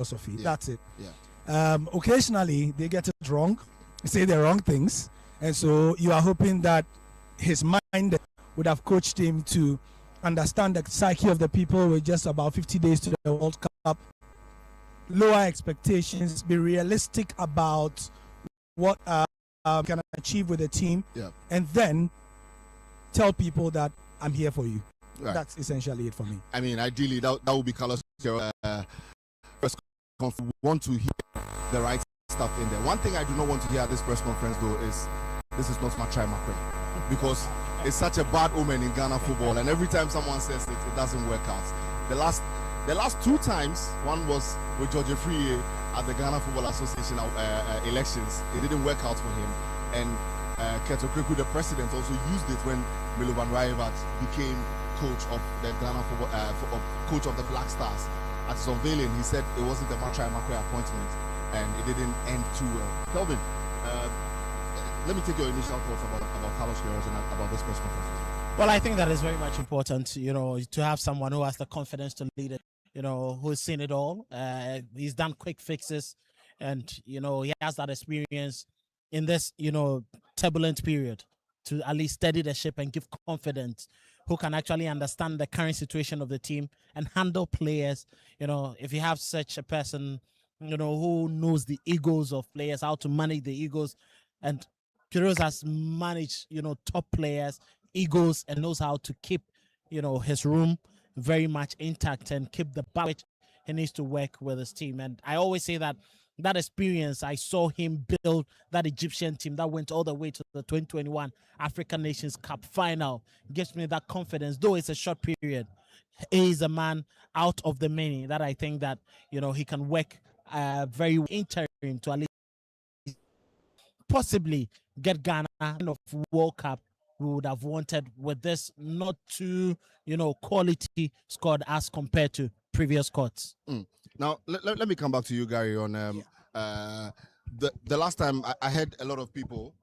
philosophy. Yeah. That's it. Yeah. Occasionally, they get it wrong, say the wrong things. And so you are hoping that his mind would have coached him to understand the psyche of the people with just about 50 days to the World Cup, lower expectations, be realistic about what can achieve with the team, and then tell people that I'm here for you. Right. That's essentially it for me. I mean, ideally, that would be Carlos Queiroz. Press conference. We want to hear the right stuff in there. One thing I do not want to hear at this press conference, though, is this is not Matrai Makwe, because it's such a bad omen in Ghana football, and every time someone says it, it doesn't work out. The last two times, one was with George Free at the Ghana Football Association elections. It didn't work out for him, and Keto Kreku, the president, also used it when Milovan Rayevac became coach of the Ghana football, coach of the Black Stars. At his unveiling, he said it wasn't a Matrai Makwe appointment, and it didn't end too well. Kelvin, let me take your initial thoughts about Carlos Queiroz and about this press conference. Well, I think that is very much important, to have someone who has the confidence to lead it, who's seen it all. He's done quick fixes, and, he has that experience in this, turbulent period to at least steady the ship and give confidence, who can actually understand the current situation of the team and handle players. If you have such a person, who knows the egos of players, how to manage the egos, and Queiroz has managed, top players, egos, and knows how to keep, his room very much intact and keep the balance he needs to work with his team. And I always say that experience, I saw him build that Egyptian team that went all the way to the 2021 African Nations Cup final. Gives me that confidence, though it's a short period. He is a man out of the many that I think that, he can work very interim to at least possibly get Ghana of World Cup we would have wanted with this not too, quality squad as compared to previous squads. Now, let me come back to you, Gary, on the last time I heard a lot of people,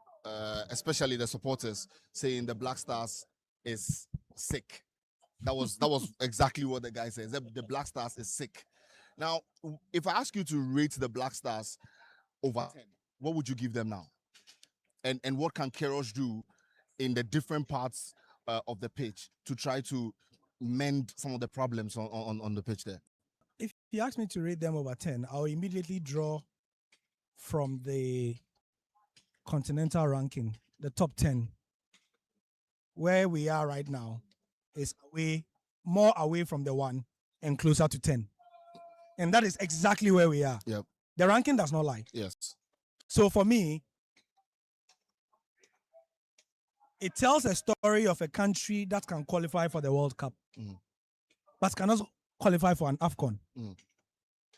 especially the supporters, saying the Black Stars is sick. That was exactly what the guy says. The Black Stars is sick. Now, if I ask you to rate the Black Stars over 10, what would you give them now? And what can Queiroz do in the different parts of the pitch to try to mend some of the problems on the pitch there? If you ask me to rate them over 10, I'll immediately draw from the continental ranking, the top 10. Where we are right now is more away from the 1 and closer to 10. And that is exactly where we are. Yep. The ranking does not lie. Yes. So for me, it tells a story of a country that can qualify for the World Cup, but cannot qualify for an AFCON.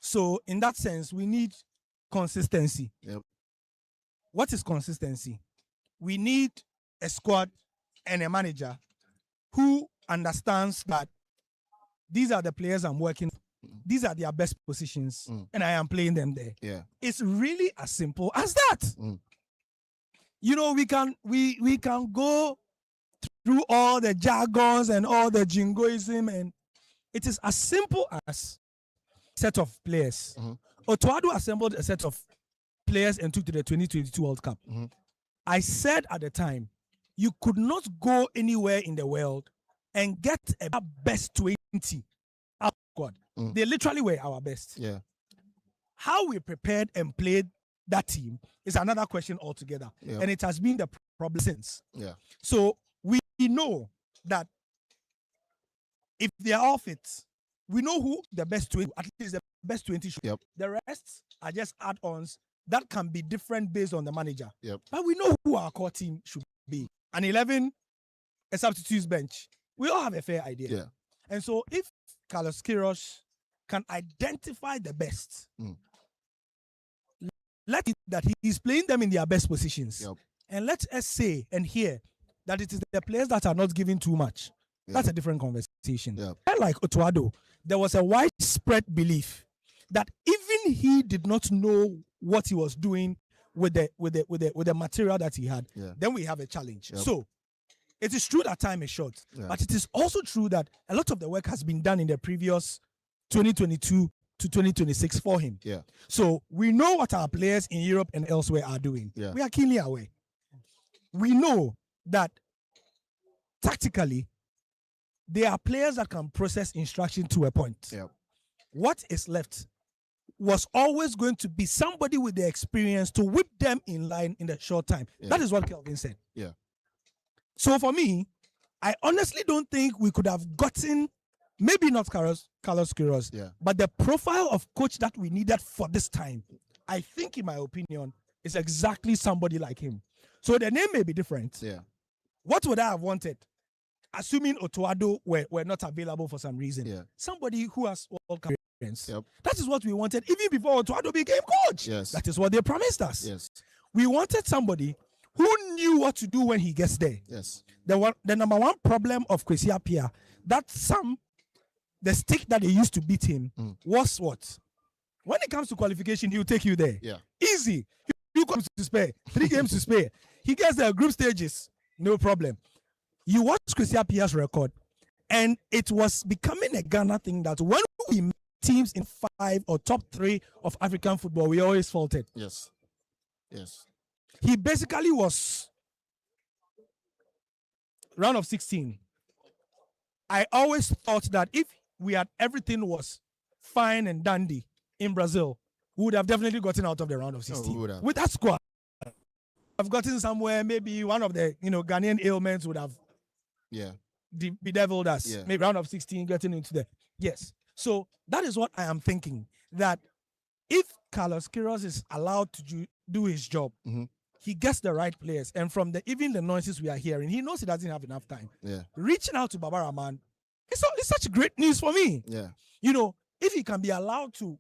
So in that sense, we need consistency. Yep. What is consistency? We need a squad and a manager who understands that these are the players I'm working. These are their best positions, and I am playing them there. Yeah. It's really as simple as that. We can go through all the jargons and all the jingoism, and it is as simple as set of players. Otuado assembled a set of players and took to the 2022 World Cup. I said at the time, you could not go anywhere in the world and get a best 20 out squad. They literally were our best. Yeah. How we prepared and played that team is another question altogether. Yep. And it has been the problem since. Yeah. So we know that if they are all fit, we know who the best 20, at least the best 20 should. Yep. The rest are just add-ons that can be different based on the manager. Yep. But we know who our core team should be. An 11, a substitutes bench. We all have a fair idea. Yeah. And so if Carlos Queiroz can identify the best, let it that he is playing them in their best positions. Yep. And let us say and hear that it is the players that are not giving too much. Yep. That's a different conversation. Yep. Like Otuado, there was a widespread belief that even he did not know what he was doing with the material that he had. Yeah. Then we have a challenge. Yep. So it is true that time is short, but it is also true that a lot of the work has been done in the previous 2022 to 2026 for him. Yeah. So we know what our players in Europe and elsewhere are doing. Yeah. We are keenly aware. We know that tactically, there are players that can process instruction to a point. Yeah. What is left was always going to be somebody with the experience to whip them in line in a short time. Yeah. That is what Kelvin said. Yeah. So for me, I honestly don't think we could have gotten, maybe not Carlos Queiroz, Yeah. but the profile of coach that we needed for this time, I think, in my opinion, is exactly somebody like him. So the name may be different. Yeah. What would I have wanted? Assuming Otoado were not available for some reason. Yeah. Somebody who has World Cup experience. Yep. That is what we wanted even before Otoado became coach. Yes. That is what they promised us. Yes. We wanted somebody who knew what to do when he gets there. Yes. The number one problem of Kwesi Appiah, that the stick that they used to beat him was what? When it comes to qualification, he'll take you there. Yeah. Easy. You come to spare. 3 games to spare. He gets the group stages. No problem. You watch Kwesi Appiah's record, and it was becoming a Ghana thing that when we met teams in 5 or top 3 of African football, we always faulted. Yes. Yes. He basically was round of 16. I always thought that if we had everything was fine and dandy in Brazil, we would have definitely gotten out of the round of 16. we would have. With that squad, I've gotten somewhere. Maybe one of the Ghanaian ailments would have bedeviled us. Yeah. Maybe round of 16, getting into the So that is what I am thinking. That if Carlos Queiroz is allowed to do his job, he gets the right players, and from even the noises we are hearing, he knows he doesn't have enough time. Yeah. Reaching out to Baba Rahman, it's such great news for me. Yeah. If he can be allowed to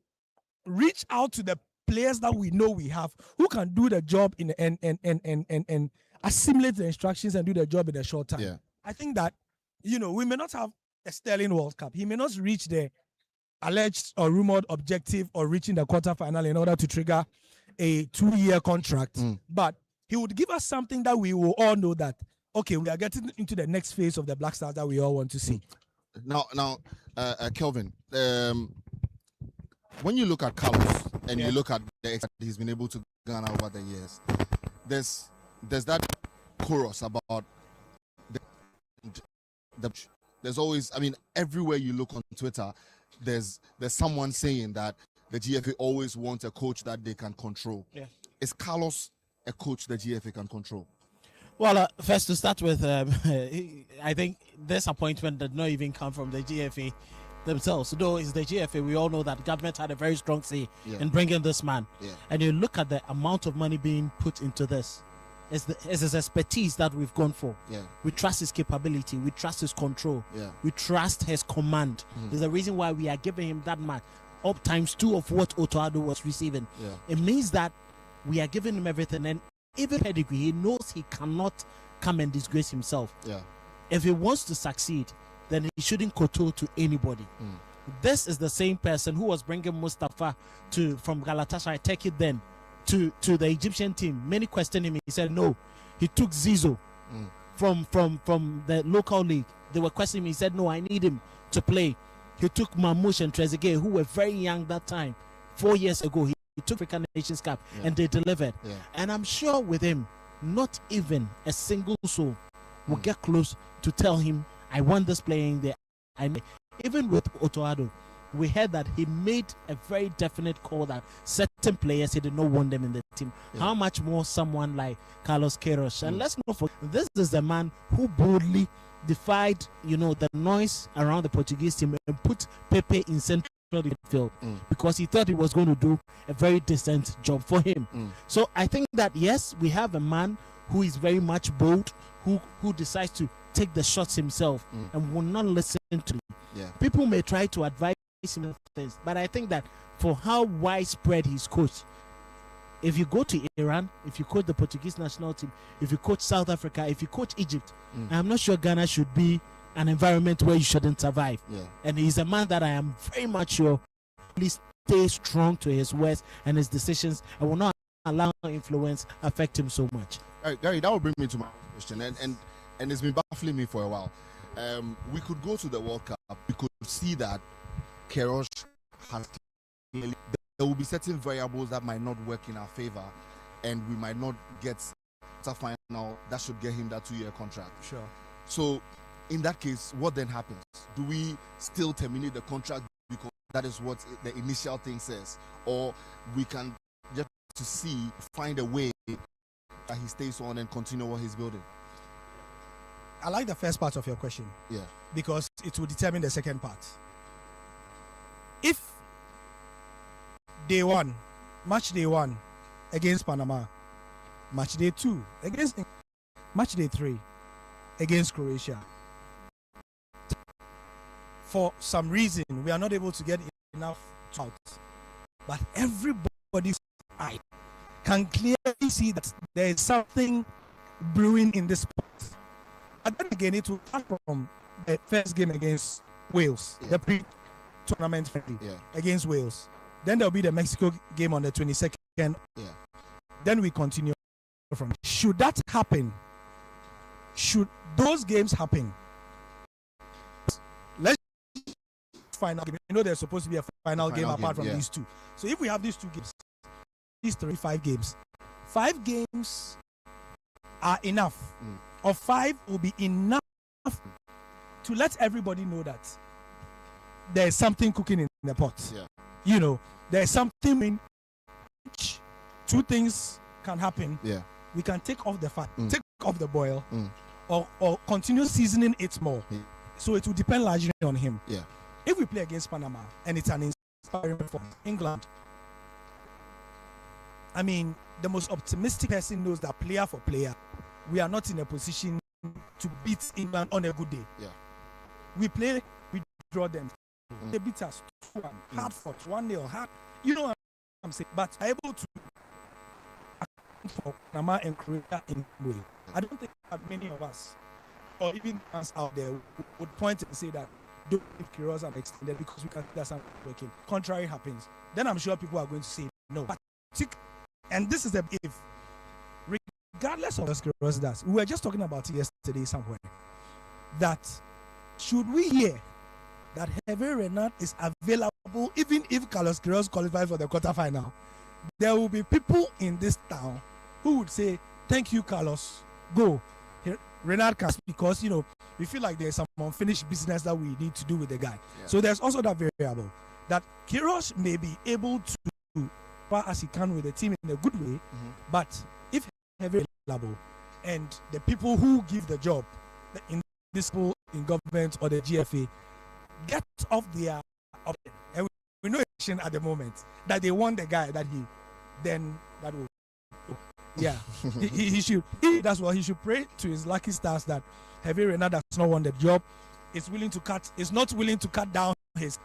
reach out to the players that we know we have, who can do the job and assimilate the instructions and do the job in a short time. Yeah. I think that we may not have a sterling World Cup. He may not reach the alleged or rumored objective or reaching the quarterfinal in order to trigger a 2-year contract, but he would give us something that we will all know that, okay, we are getting into the next phase of the Black Stars that we all want to see. Now, Kelvin, when you look at Carlos and you look at the extent he's been able to garner over the years, there's that chorus about there's always, everywhere you look on Twitter, there's someone saying that the GFA always wants a coach that they can control. Yeah. Is Carlos a coach the GFA can control? Well, first to start with, I think this appointment did not even come from the GFA themselves. Though it's the GFA, we all know that government had a very strong say in bringing this man. Yeah. And you look at the amount of money being put into this. It's his expertise that we've gone for. Yeah. We trust his capability. We trust his control. Yeah. We trust his command. There's a reason why we are giving him that much, up times 2 of what Otoado was receiving. Yeah. It means that we are giving him everything, and even pedigree, he knows he cannot come and disgrace himself. Yeah. If he wants to succeed, then he shouldn't kowtow to anybody. This is the same person who was bringing Mustafa from Galatasaray, take it then, to the Egyptian team. Many questioned him. He said no. He took Zizou from the local league. They were questioning him. He said no, I need him to play. He took Mamouche and Trezeguet, who were very young that time. 4 years ago, he took African Nations Cup and they delivered. Yeah. And I'm sure with him, not even a single soul will get close to tell him, I want this player in there. Even with Otoado, we heard that he made a very definite call that certain players, he did not want them in the team. Yeah. How much more someone like Carlos Queiroz? And let's not forget, this is the man who boldly defied, the noise around the Portuguese team and put Pepe in central field because he thought he was going to do a very decent job for him. So I think that, yes, we have a man who is very much bold, who decides to take the shots himself and will not listen to him. Yeah. People may try to advise him of things, but I think that for how widespread he's coached, if you go to Iran, if you coach the Portuguese national team, if you coach South Africa, if you coach Egypt, I'm not sure Ghana should be an environment where you shouldn't survive. Yeah. And he's a man that I am very much sure will stay strong to his words and his decisions and will not allow influence affect him so much. All right, Gary, that will bring me to my question, and it's been baffling me for a while. We could go to the World Cup, we could see that Queiroz has there will be certain variables that might not work in our favor, and we might not get a final that should get him that 2-year contract. Sure. So, in that case, what then happens? Do we still terminate the contract because that is what the initial thing says, or we can just find a way that he stays on and continue what he's building? I like the first part of your question. Yeah. Because it will determine the second part. If match day 1 against Panama, match day 2 against England, match day 3 against Croatia, for some reason we are not able to get enough out, but everybody's eye can clearly see that there is something brewing in this sport. And then again, it will start from the first game against Wales, the pre-tournament friendly against Wales. Then there will be the Mexico game on the 22nd. Then we continue from. Should that happen? Should those games happen? Let's final game. You know there's supposed to be a final game apart from these two. So if we have these 2 games, these 5 games, 5 games are enough. Or 5 will be enough to let everybody know that there's something cooking in the pot. You know, there's something in which 2 things can happen. We can take off the fat, take off the boil, or continue seasoning it more. So it will depend largely on him. If we play against Panama and it's an inspiring for England, I mean, the most optimistic person knows that player for player, we are not in a position to beat England on a good day. We play, we draw them. They beat us 2-1, hard fought, 1-0, hard. You know what I'm saying? But able to for Panama and Croatia in way. I don't think that many of us, or even us out there, would point and say that don't give Queiroz an extended because we can see that something working. Contrary happens, then I'm sure people are going to say no. But and this is the if. Regardless of what Queiroz does, we were just talking about it yesterday somewhere, that should we hear that Hervé Renard is available even if Carlos Queiroz qualifies for the quarterfinal, there will be people in this town who would say, thank you, Carlos, go. Renard can, because, you know, we feel like there's some unfinished business that we need to do with the guy. So there's also that variable that Queiroz may be able to do far as he can with the team in a good way, but if Hervé level and the people who give the job in this school, in government or the GFA, get off their option, and we know at the moment that they want the guy that then that will he should, that's what he should pray to his lucky stars that Hervé Renard does not want the job, is not willing to cut down his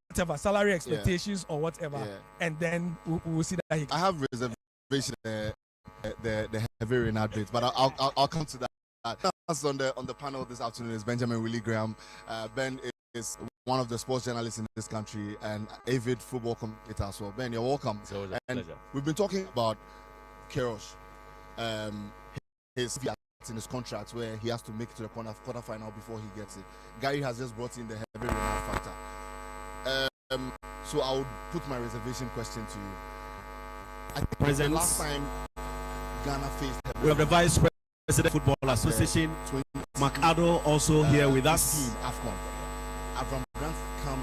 whatever salary expectations or whatever, and then we'll see that I have reservation the Hervé Renard bit, but I'll come to that. Us on the panel this afternoon is Benjamin Willie Graham. Ben is one of the sports journalists in this country and avid football commentator as well. Ben, you're welcome. It's always a pleasure. We've been talking about Queiroz, his in his contract where he has to make it to the quarterfinal before he gets it. Gary has just brought in the Hervé Renard factor. So I would put my reservation question to you. I think the last time Ghana faced Hervé, we have the Vice President Football Association, Macado, also here with us.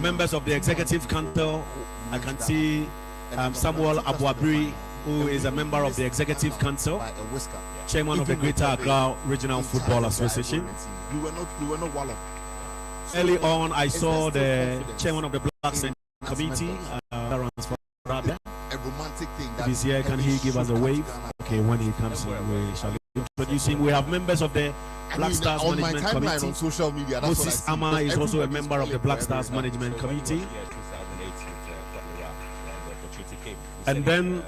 Members of the Executive Council, I can see Samuel Abuabri, who is a member of the Executive Council, Chairman of the Greater Accra Regional Football Association. We were not walloped. Early on, I saw the Chairman of the Black Central Committee, a romantic thing. He's here. Can he give us a wave? Okay, when he comes in, we shall introduce him. We have members of the Black Stars Management Committee. On social media, Moses Ama is also a member of the Black Stars Management Committee. And then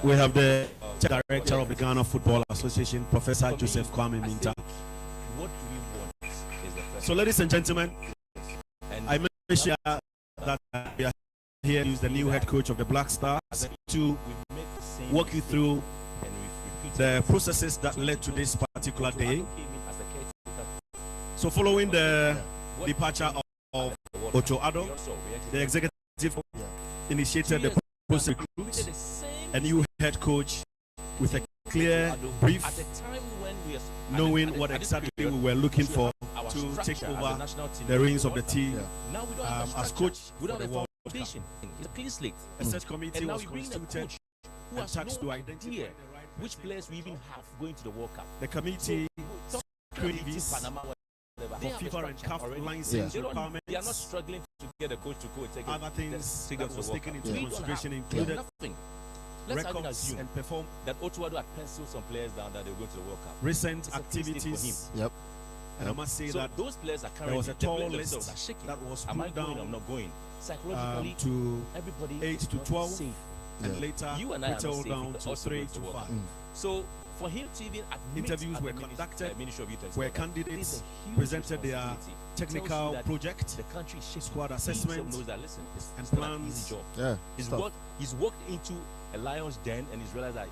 we have the Director of the Ghana Football Association, Professor Joseph Kwame Minta. So, ladies and gentlemen, I mentioned that we are here to use the new head coach of the Black Stars to walk you through the processes that led to this particular day. So, following the departure of Ocho Addo, the executive initiated the process to recruit a new head coach with a clear brief, knowing what exactly we were looking for to take over the reins of the team as coach for the World Cup. It's a clean slate. A search committee was constituted and tasked to identify which players we even have going to the World Cup. the committee screened for FIFA and CAF license requirements. They are not struggling to get a coach to go and take Other things take that them was to the taken World into Cup. consideration We included have nothing. Let's have it records assume and perform that Otuado had penciled some players down that they will go to the World Cup. recent It's a clean slate for activities. him. Yep. And I must say So that those players are there currently was a the tall players list themselves are shaking. that was Am I put going? I'm down not going. Psychologically, to everybody 8 is to not 12, safe. and later You and I are not whittled safe down if to also 3 going to to World 5. Cup. So for him to even admit Interviews at were the conducted Ministry of Youth and where Sport that candidates this is a huge presented their responsibility. technical Tells you that project, the country is shaking. squad He assessment, himself knows that, listen, and it's not an plans. easy job. Yeah. He's walked into a lion's den and he's realized that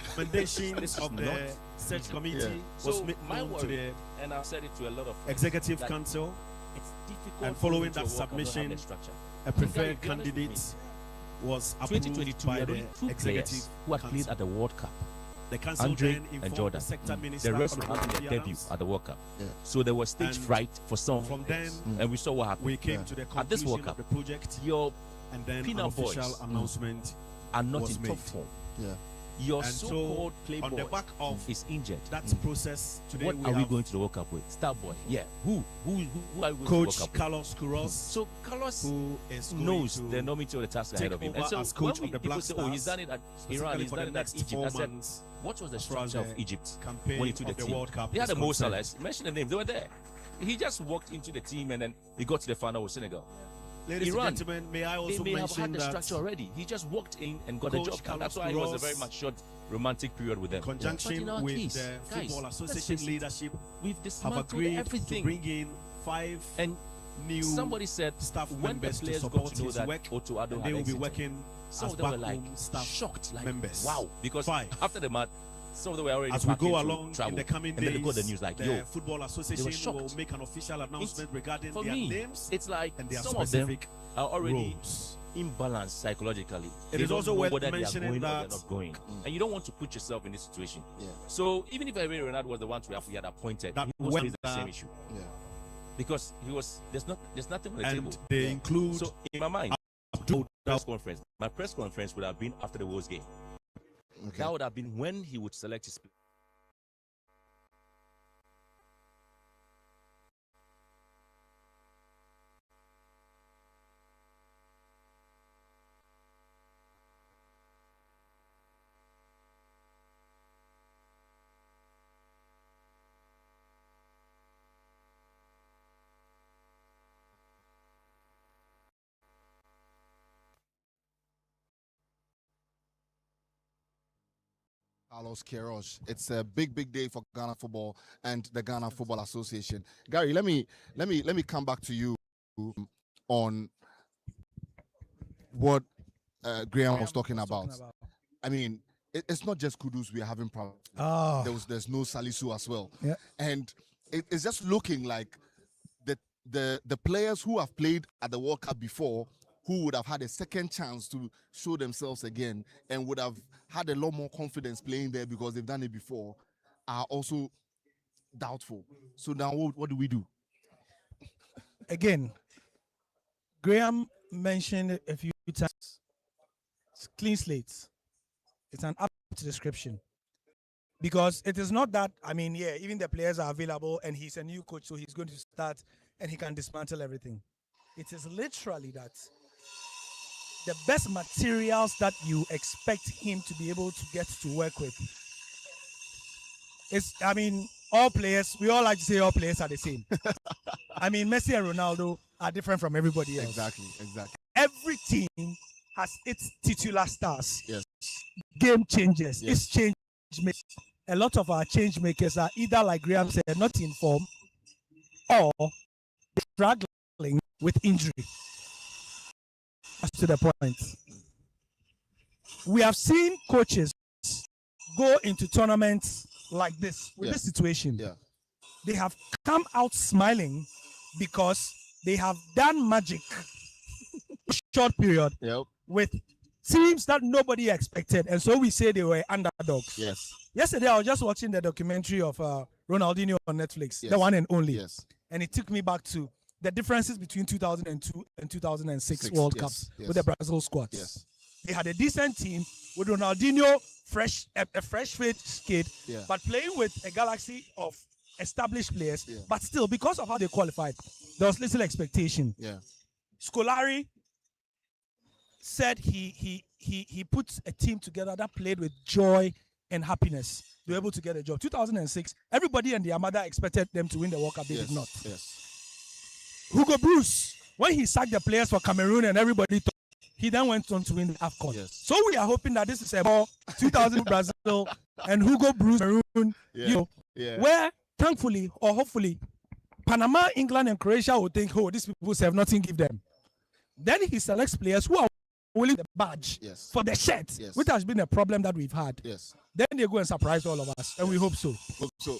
recommendations this is of the not search committee Yeah. was So made my known to worry, the and I've said it to a lot of friends, executive that council. it's difficult And for following you to that work and not have submission, the structure. A preferred Gary, be honest with candidate was approved 2022, by we had the only two executive players who had played council. at the World Cup. The council Andre then and informed Jordan. the sector minister The rest on were the having their debut clearance. at the World Cup. Yeah. So there was stage And fright for some. From then, and we saw what happened. we came Yeah. to the At this conclusion World of Cup, the project, Your and then an peanut boys official announcement. are not was in made. top form. Yeah. Your And so, so-called playboy on the back of is injured. that process, today What we are we have going to the World Cup with? Star boy. Yeah. Who are we going to the World Coach Cup with? Carlos Queiroz, So Carlos who is going knows to the enormity of the task ahead take of him. over And so as coach when of the people Black say, oh, he's Stars, done it at Iran, specifically he's for done the it at next Egypt. 4 I said, months. what was the as far as structure of the Egypt campaign when into of the the team? World Cup They had is a Mo concerned. Salah. Mention the names. They were there. He just walked into the team and then he got to the final with Senegal. Ladies Iran, and gentlemen, may I They also may have mention had the that structure already. He just walked in and got Coach the job done. That's Carlos why it was a Queiroz, very much short romantic period with in them. conjunction But in our with case, the guys, Football let's Association face it, leadership, we've have dismantled agreed to everything. bring in 5 And new somebody said staff when the members to players got support to know his that work, Otuado and had they will be exited, working some as of them were backroom like staff shocked, like members. wow, because 5. after the match, some of them were already As we packing go to along travel. in the coming and then they days, got the news like, the yo, Football Association will shocked. make an official announcement regarding for their me, names it's like and their some of them specific are already roles. imbalanced psychologically. It They is don't also know worth whether they are mentioning going or that- they're not going, and you don't want to put yourself in this situation. Yeah. So even if Hervé Renard was the one we had appointed, That he was when facing the the- same issue Yeah. because there's nothing on the table. And they include So in my mind, Abdul press conference. My press conference would have been after the Wolves game. Okay. That would have been when he would select his. Carlos Queiroz. It's a big, big day for Ghana football and the Ghana Football Association. Gary, let me come back to you on what Graham was talking about. I mean, it's not just Kudus we are having problems. Oh, There's no Salisu as well. Yeah. And it's just looking like the players who have played at the World Cup before, who would have had a second chance to show themselves again and would have had a lot more confidence playing there because they've done it before, are also doubtful. So now what do we do? again, Graham mentioned it a few times. It's clean slates. It's an apt description. Because it is not that, I mean, yeah, even the players are available and he's a new coach, so he's going to start and he can dismantle everything. It is literally that the best materials that you expect him to be able to get to work with is, I mean, all players, we all like to say all players are the same. I mean, Messi and Ronaldo are different from everybody else. Exactly. Every team has its titular stars. Yes. Game changers. Yes. It's change makers. A lot of our change makers are either, like Graham said, not in form or struggling with injury. That's to the point. We have seen coaches go into tournaments like this with this situation. Yeah. They have come out smiling because they have done magic short period Yep. with teams that nobody expected, and so we say they were underdogs. Yes. Yesterday, I was just watching the documentary of Ronaldinho on Netflix, Yes. the one and only. Yes. And it took me back to the differences between 2002 and 2006 World Yes. Cups Yes. with the Brazil squads. Yes. They had a decent team with Ronaldinho, a fresh-faced kid, Yeah. but playing with a galaxy of established players. Yeah. But still, because of how they qualified, there was little expectation. Yeah. Scolari said he put a team together that played with joy and happiness. They were able to get a job. 2006, everybody and their mother expected them to win the World Cup. They Yes. did not. Yes. Hugo Bruce, when he sacked the players for Cameroon and everybody thought, he then went on to win the AFCON. Yes. So we are hoping that this is about 2000 Brazil and Hugo Bruce, Cameroon, Yeah. Yeah. where thankfully or hopefully Panama, England, and Croatia will think, oh, these people have nothing to give them. Then he selects players who are willing the badge Yes. for the shirt, Yes. which has been a problem that we've had. Yes. Then they go and surprise all of us, and we hope so. So,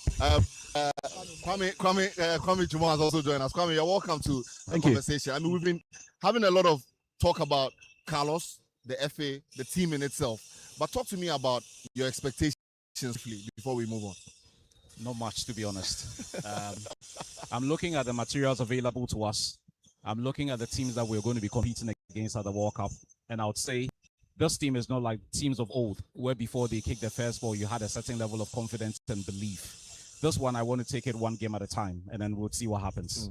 Kwame Juma has also joined us. Kwame, you're welcome to the conversation. I mean, we've been having a lot of talk about Carlos, the FA, the team in itself. But talk to me about your expectations before we move on. Not much, to be honest. I'm looking at the materials available to us. I'm looking at the teams that we're going to be competing against at the World Cup. And I would say this team is not like teams of old, where before they kicked the first ball, you had a certain level of confidence and belief. This one, I want to take it one game at a time, and then we'll see what happens.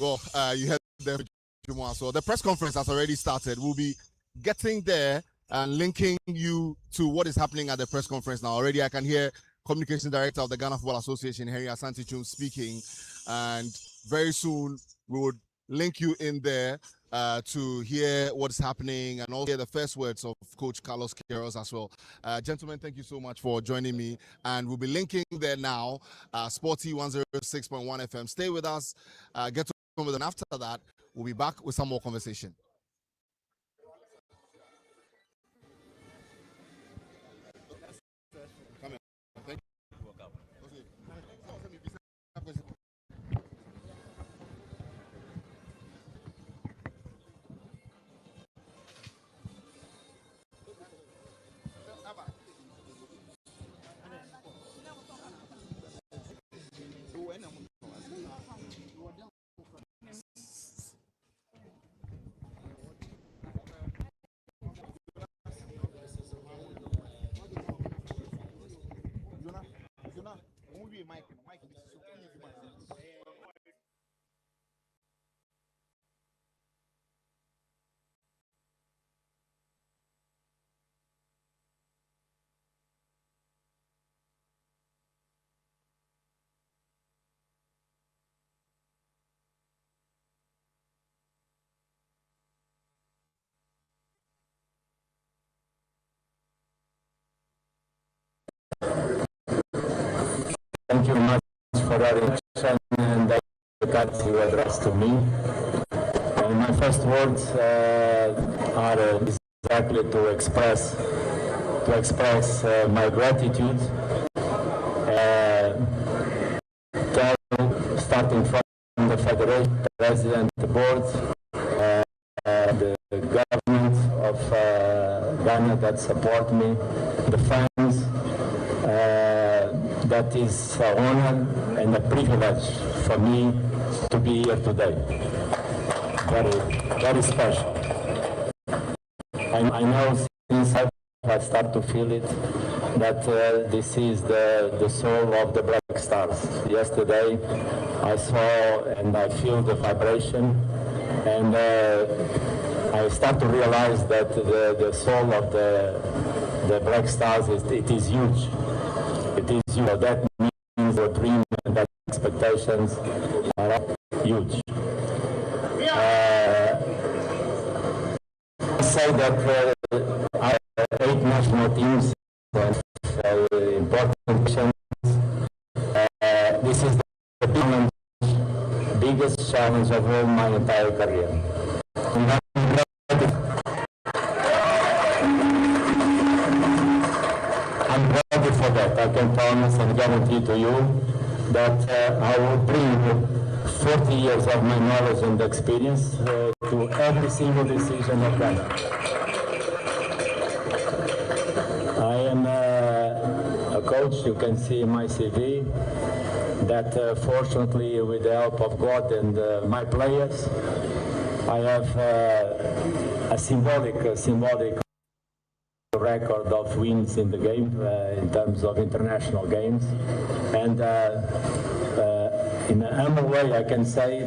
Well, you heard the Juma. So the press conference has already started. We'll be getting there and linking you to what is happening at the press conference now. Already I can hear Communications Director of the Ghana Football Association, Henry Asante-Chum, speaking. And very soon we would link you in there to hear what's happening and also hear the first words of Coach Carlos Queiroz as well. Gentlemen, thank you so much for joining me. And we'll be linking there now, Sporty 106.1 FM. Stay with us, get on with it. And after that, we'll be back with some more conversation. Thank you very much for that introduction and that you addressed to me. My first words are exactly to express my gratitude. Starting from the Federation, the President, the Board, the government of Ghana that support me, the fans. That is an honor and a privilege for me to be here today. Very, very special. I know since I start to feel it that this is the soul of the Black Stars. Yesterday I saw and I feel the vibration, and I start to realize that the soul of the Black Stars is huge. It is, that means the dream and the expectations are huge. I say that I have 8 national teams and important missions. This is the biggest challenge of all my entire career. I'm ready for that. I can promise and guarantee to you that I will bring 40 years of my knowledge and experience to every single decision of Ghana. coach, you can see my CV that fortunately with the help of God and my players, I have a symbolic record of wins in the game in terms of international games. And in a humble way, I can say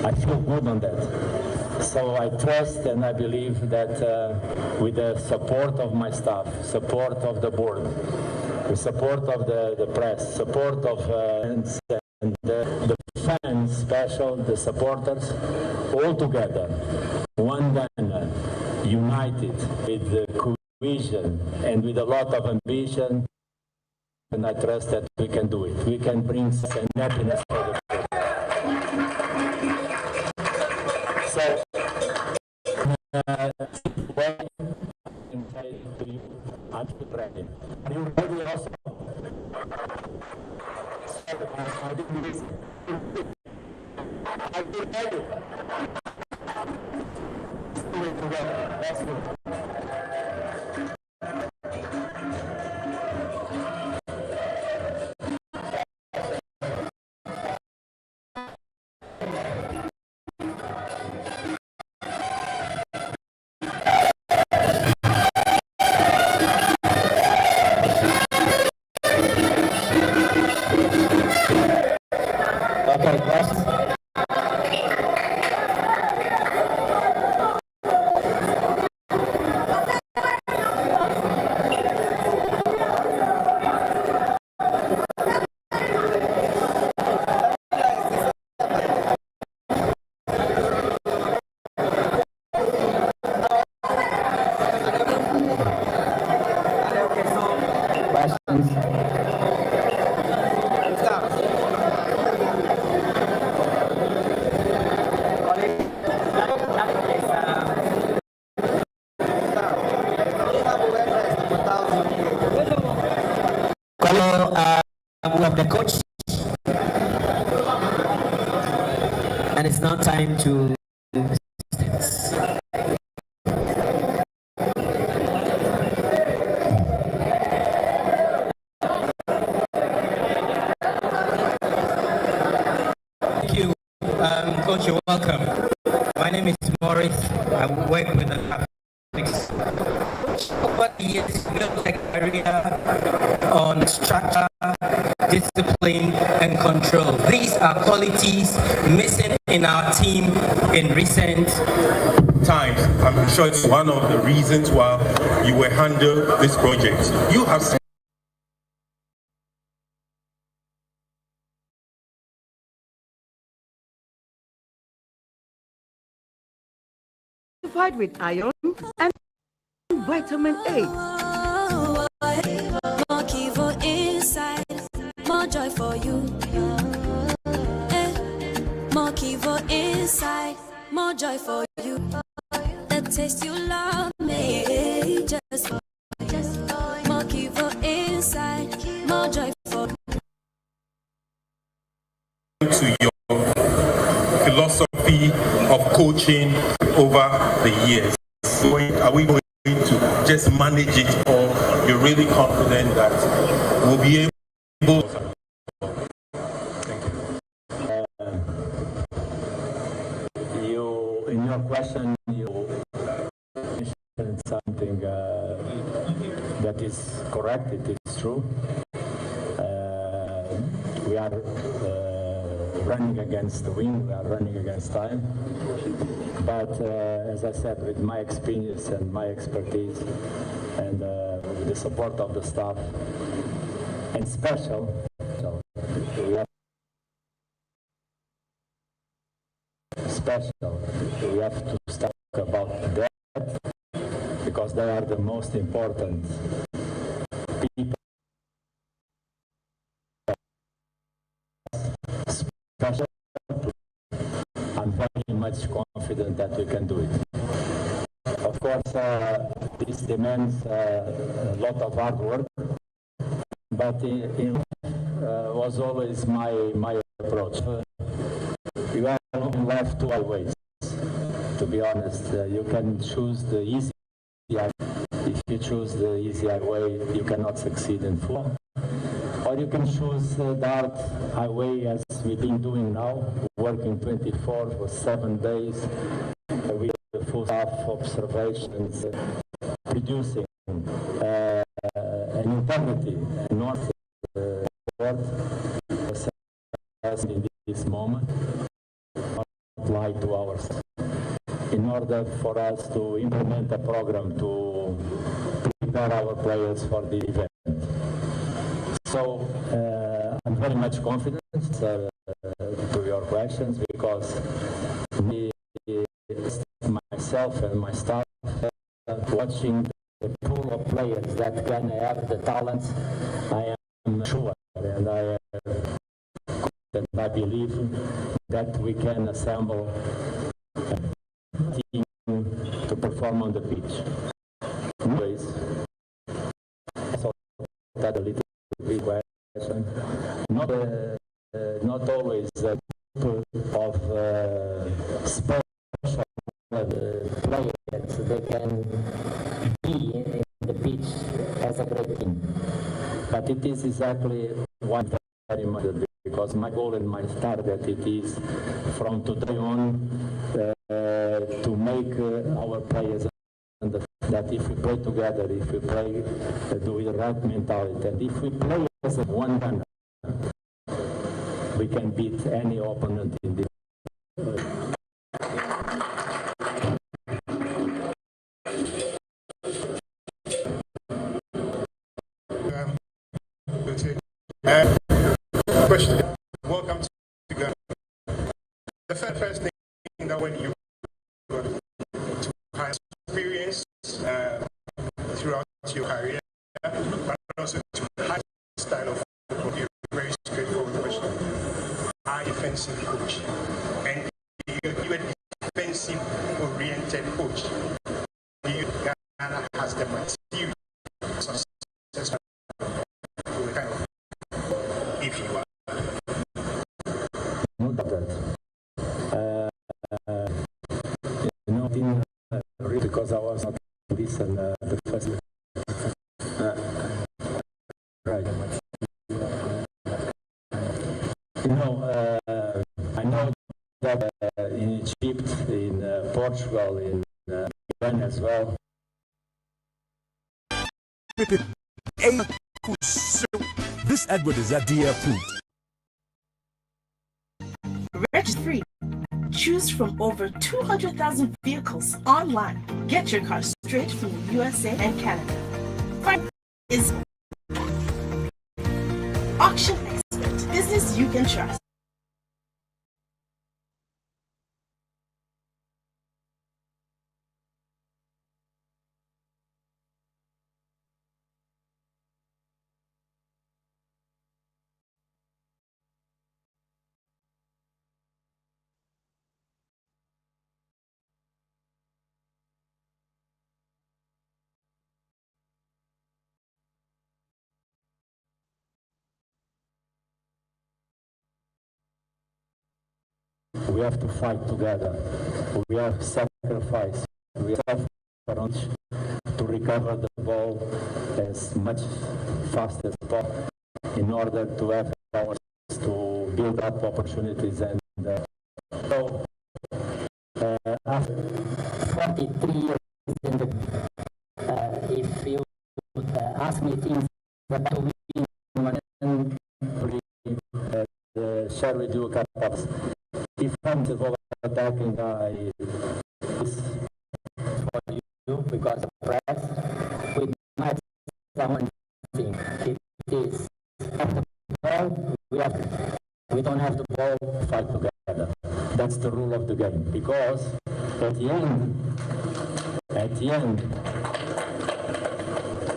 I feel good on that. So I trust and I believe that with the support of my staff, support of the board, the support of the press, support of and the fans, special, the supporters, all together, one band, united with the cohesion and with a lot of ambition, and I trust that we can do it. We can bring success and happiness for the field. So, to you, I'm ready. Are you ready also? I didn't listen. Are you ready? Let's do it together. Let's do it. Okay, guys. We have the coach, and it's now time to thank you, coach. You're welcome. My name is Morris. I work with the graphics. Over the years, built a career on structure, discipline, and control. These are qualities missing in our team in recent times. I'm sure it's one of the reasons why you were handled this project. You have with iron and vitamin A. More Kivo inside, more joy for you. More Kivo inside, more joy for you. The taste you love me, just more Kivo inside, more joy for you. To your philosophy of coaching over the years. Are we going to just manage it, or you're really confident that we'll be able? Thank you. In your question, you mentioned something that is correct. It is true. We are running against the wind. We are running against time. But as I said, with my experience and my expertise, and with the support of the staff, and special, we have to talk about that, because they are the most important people. Special. I'm very much confident that we can do it. Of course, this demands a lot of hard work, but it was always my approach. You are left two ways, to be honest. You can choose the easy way. If you choose the easy way, you cannot succeed in football. Or you can choose dart highway as we've been doing now, working 24 or 7 days with the full staff observations, producing an integrity and not in this moment, not lie to ourselves. In order for us to implement a program to prepare our players for the event. So I'm very much confident to your questions because myself and my staff watching the pool of players that can have the talents, I am sure and I believe that we can assemble a team to perform on the pitch. Anyways, so that a little bit question. Not always a group of special players. They can be in the pitch as a great team. But it is exactly what very much because my goal and my target it is from today on to make our players understand that if we play together, if we play with the right mentality, and if we play as a one gunner, we can beat any opponent in this. Question. Welcome to Ghana. The first thing that when you go to high experience throughout your career, but also to high style of football, you're a very straightforward question. Are you a defensive coach? And you're a defensive-oriented coach. Do you Ghana has the material success to kind of if you are? Not that. Really because I was not listening the first. Right. I know that in Egypt, in Portugal, in Iran as well. This advert is FDA approved. Register free. Choose from over 200,000 vehicles online. Get your car straight from the USA and Canada. Find is Auction Expert. Business you can trust. We have to fight together. We have to sacrifice. We have to recover the ball as much fast as possible in order to have ours to build up opportunities. And so, after 43 years in the, if you ask me things that we share with you a couple of defensive attacking is for you because of press. We might someone think it is after the ball we don't have the ball to fight together. That's the rule of the game because at the end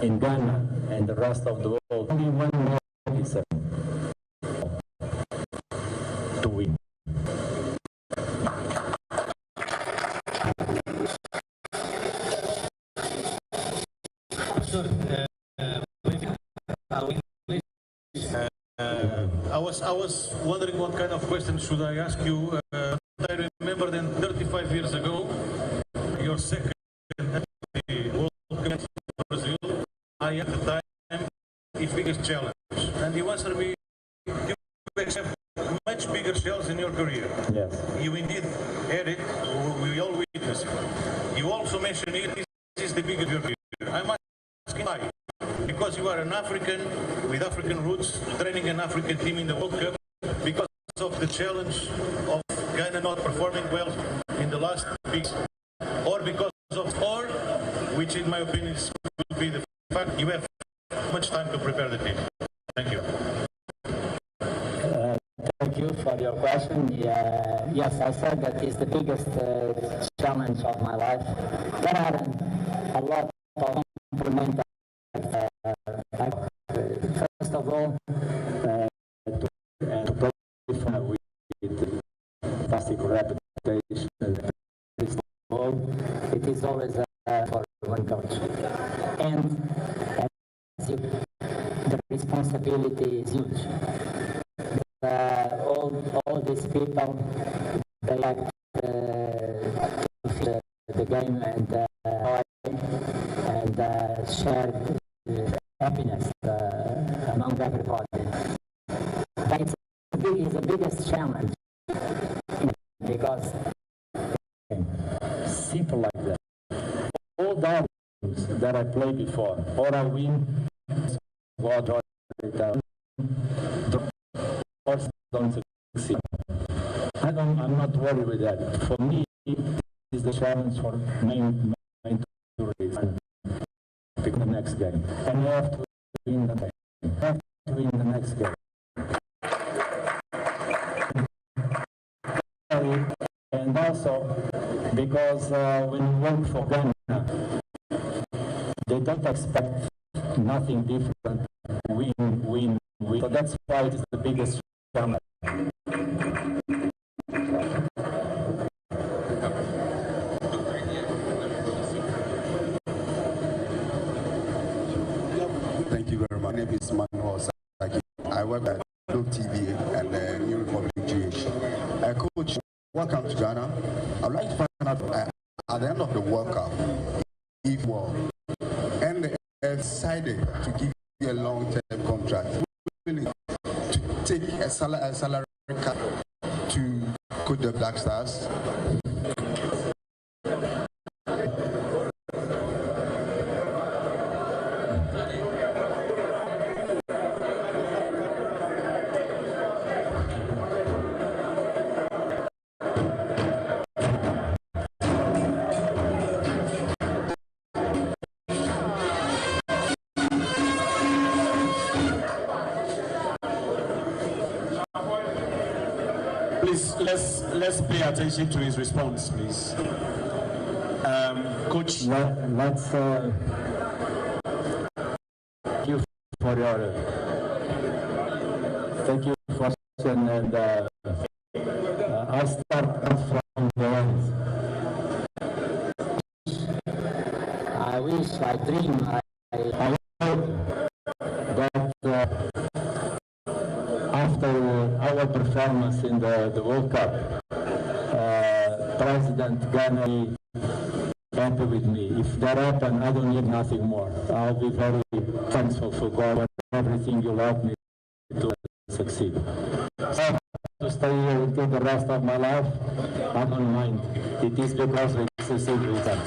in Ghana and the rest of the world only one more is to win. I was wondering what kind of question should I ask you. I remember then 35 years ago, your second World Cup for Brazil, I at the time, its biggest challenge. And you answered Eric, we all witnessed. You also mentioned it is the biggest review. I'm asking why. Because you are an African with African roots, training an African team in the World Cup, because of the challenge of Ghana not performing well in the last weeks, or because of, or, which in my opinion will be the fact you have much time to prepare the team. Thank you. Thank you for your question. Yes, I said that is the biggest challenge of my life. There are a lot of complementary. First of all, to play with fantastic reputation, it is always for one coach. And the responsibility is huge. All these people, they like the game and share happiness among everybody. But it's the biggest challenge because simple like that. All the games that I played before, or I win, or don't succeed. I'm not worried with that. For me, it is the challenge for main to pick the next game. And you have to win the game. You have to win the next game. And also, because when you work for Ghana, they don't expect nothing different. Win. So that's why it is the biggest challenge. Thank you very much. My name is Manuel Saki. I work at Globe TV and New Republic GH. Coach, welcome to Ghana. I'd like to find out at the end of the World Cup, if and decided to give you a long-term contract, willing to take a salary cut to coach the Black Stars? Let's pay attention to his response, please. Coach. Let's thank you for your question, and I'll start from the end. I wish, I dream, I hope that after our performance in the World Cup, President Ghana happy with me. If that happens, I don't need nothing more. I'll be very thankful for God and everything you let me to succeed. So, to stay here until the rest of my life, I don't mind. It is because we succeed with that.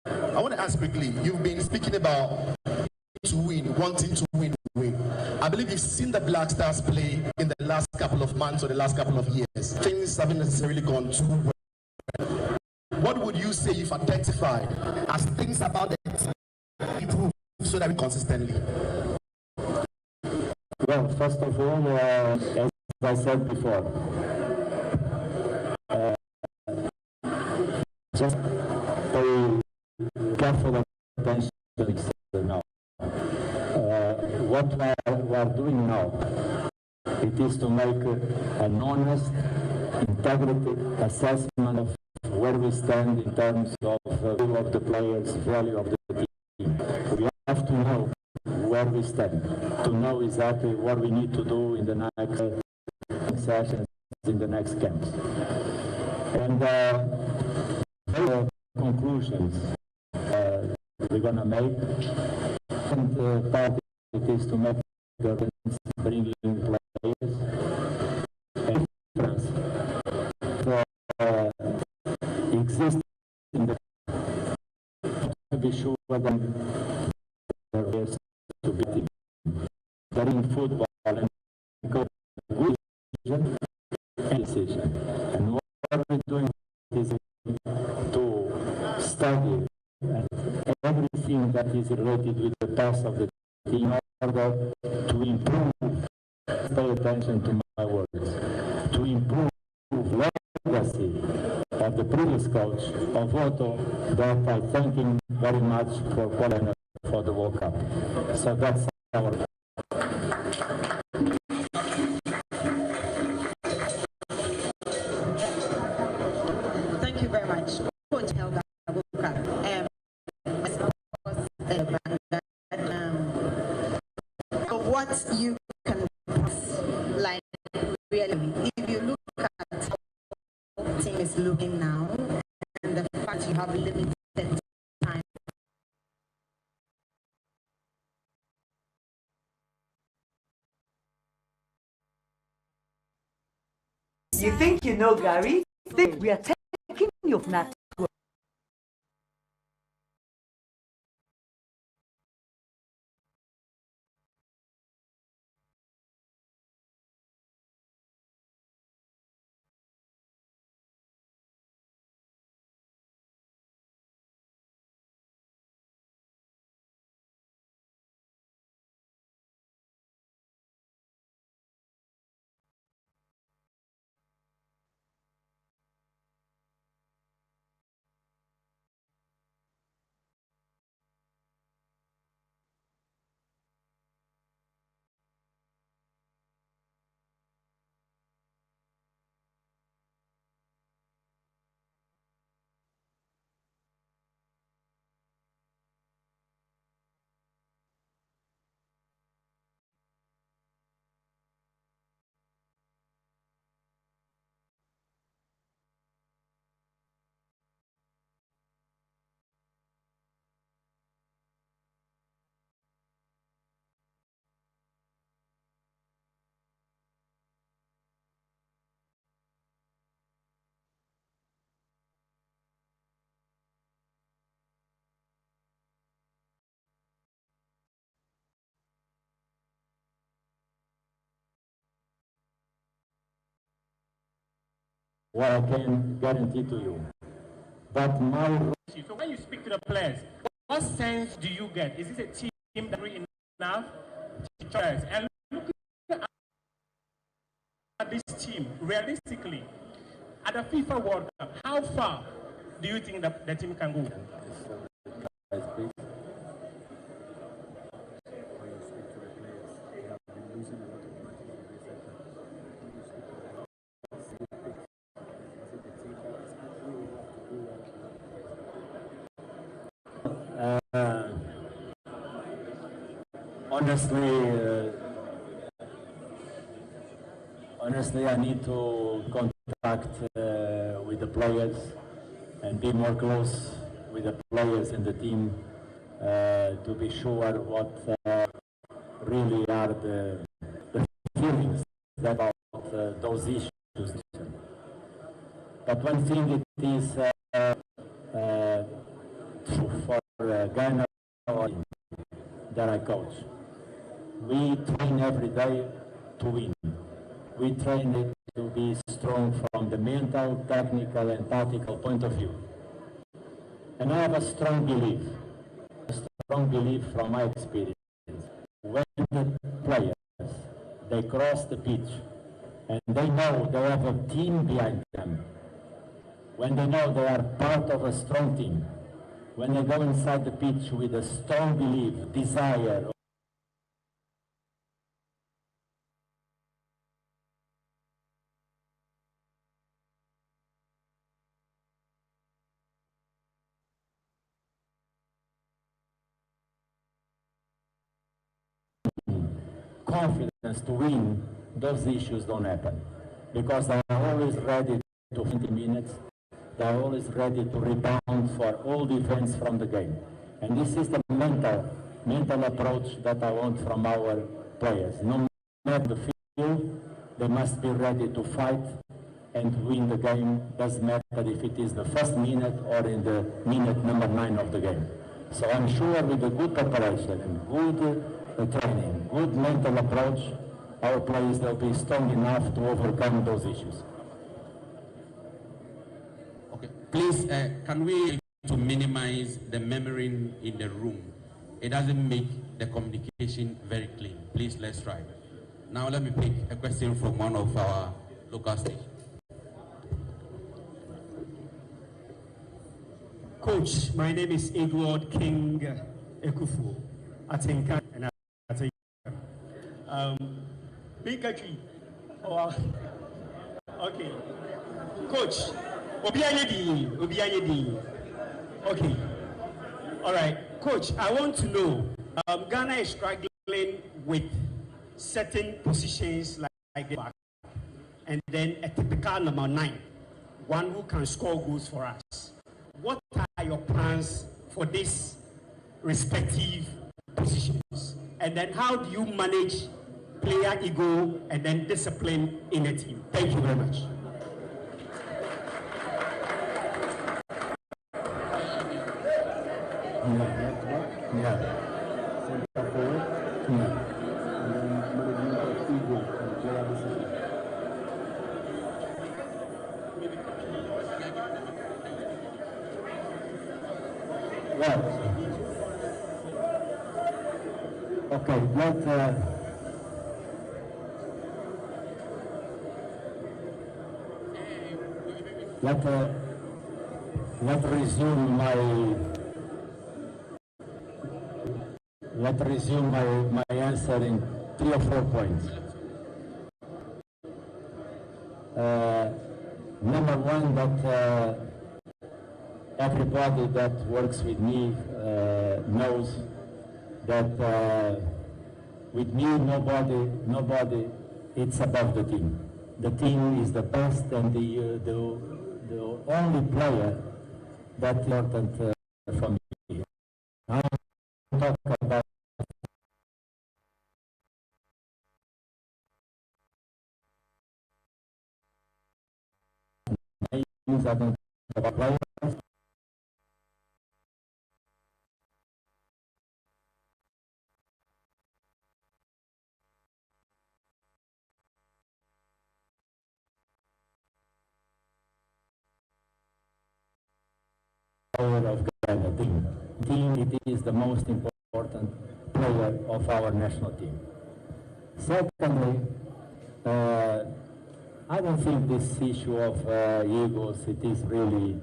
I want to ask quickly, you've been speaking about to win, wanting to win. I believe you've seen the Black Stars play in the last couple of months or the last couple of years. Things haven't necessarily gone too well. What would you say you've identified as things about the team improve so that we consistently? Well, first of all, as I said before, just pay careful attention now. What we are doing now, it is to make an honest integrity, assessment of where we stand in terms of value of the players, value of the team. We have to know where we stand, to know exactly what we need to do in the next sessions, in the next camps. And the conclusions we're going to make, and part it is to make bringing players and difference exists in the to be sure that there is to be team. That in football and good vision and decision. And what we're doing is to study everything that is related with the past of the team in order to improve. Pay attention to my words. To improve legacy of the previous coach of Otto, that I thank him very much for qualifying for the World Cup. So that's our. Thank you very much. Coach Helga what you can like really, if you look at how the team is looking now and the fact you have limited time. You think you know, Gary? Think we are taking you off that. What I can guarantee to you. But my... So when you speak to the players, what sense do you get? Is this a team that is enough to try? And looking at this team, realistically, at the FIFA World Cup, how far do you think that the team can go? Honestly, I need to contact with the players and be more close with the players and the team to be sure what really are the feelings about those issues. But one thing it is true for Ghana that I coach. We train every day to win. We train it to be strong from the mental, technical, and tactical point of view. And I have a strong belief from my experience. When the players, they cross the pitch, and they know they have a team behind them, when they know they are part of a strong team, when they go inside the pitch with a strong belief, desire, confidence to win, those issues don't happen. Because they are always ready to 20 minutes. They are always ready to rebound for all defense from the game. And this is the mental approach that I want from our players. No matter the field, they must be ready to fight and to win the game. Doesn't matter if it is the first minute or in the minute number 9 of the game. So I'm sure with a good preparation and good training, good mental approach, our players will be strong enough to overcome those issues. Okay, please, can we to minimize the murmuring in the room? It doesn't make the communication very clean. Please, let's try. Now let me pick a question from one of our local stations. Coach, my name is Edward King Ekufu. Atenka and Atenka. Pikachu. Oh, okay. Coach, Obianyedi. Okay. All right. Coach, I want to know, Ghana is struggling with certain positions like the back, and then a typical number 9, one who can score goals for us. What are your plans for these respective positions? And then how do you manage player ego and then discipline in a team? Thank you very much. Okay, let's resume my answer in 3 or 4 points. Number one, that everybody that works with me knows that with me, nobody, it's above the team. The team is the best and the only player that's important for me. I talk about names, I don't talk about players. Of Ghana team. It is the most important player of our national team. Secondly, I don't think this issue of egos, it is really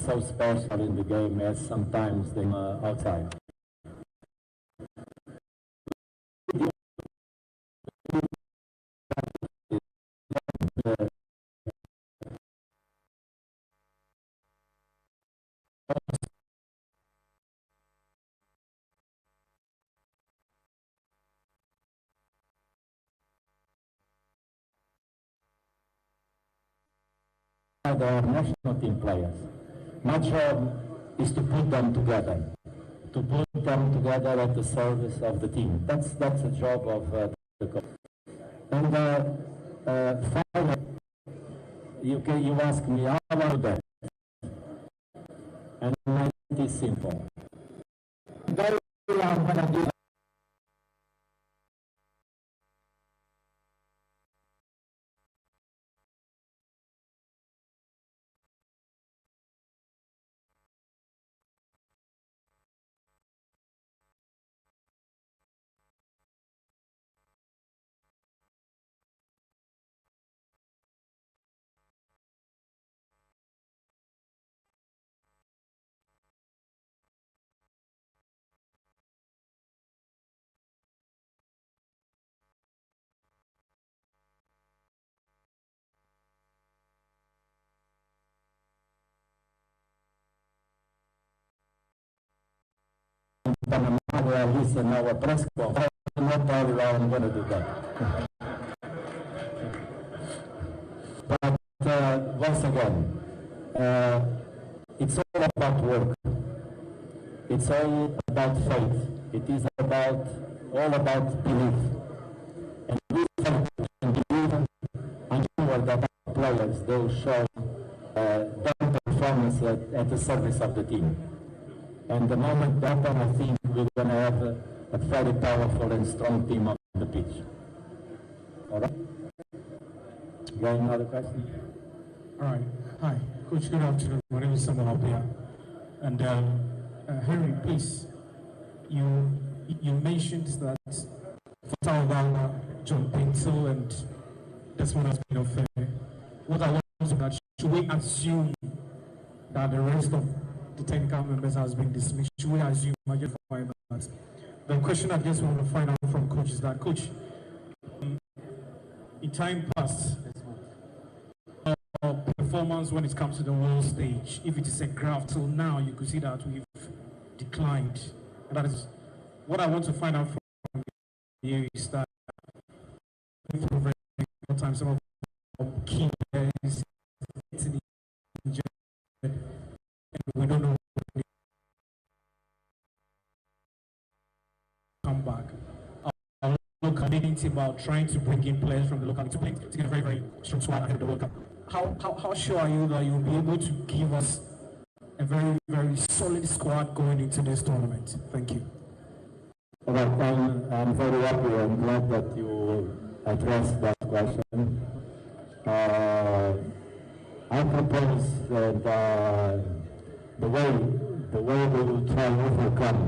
so special in the game as sometimes they outside. They are national team players. My job is to put them together, at the service of the team. That's the job of the coach. And finally, you ask me how I do that, and it is simple. I'm gonna do Alisa, our press conference. not doubt that I'm going to do that. But once again, it's all about work. It's all about faith. It is all about belief. And we believe and sure that our players, they will show their performance at the service of the team. And the moment that happens, I think we're going to have a very powerful and strong team on the pitch. All right? You got another question? All right. Hi, Coach. Good afternoon. My name is Samuel Apia. And Henry, please, you mentioned that Fatal John Pinto, and this one has been unfair. What I want to know is, should we assume that the rest of the technical members has been dismissed? Should we assume that? The question I just want to find out from Coach is that, Coach, in time past, performance when it comes to the world stage, if it is a graph till now, you could see that we've declined. And that is what I want to find out from you is that for very long time, some of our key players injured, and we don't know when they come back. Our local community about trying to bring in players from the local to play to get a very, very strong squad ahead of the World Cup. How sure are you that you'll be able to give us a very, very solid squad going into this tournament? Thank you. All right, I'm very happy and glad that you addressed that question. I propose that the way we will try to overcome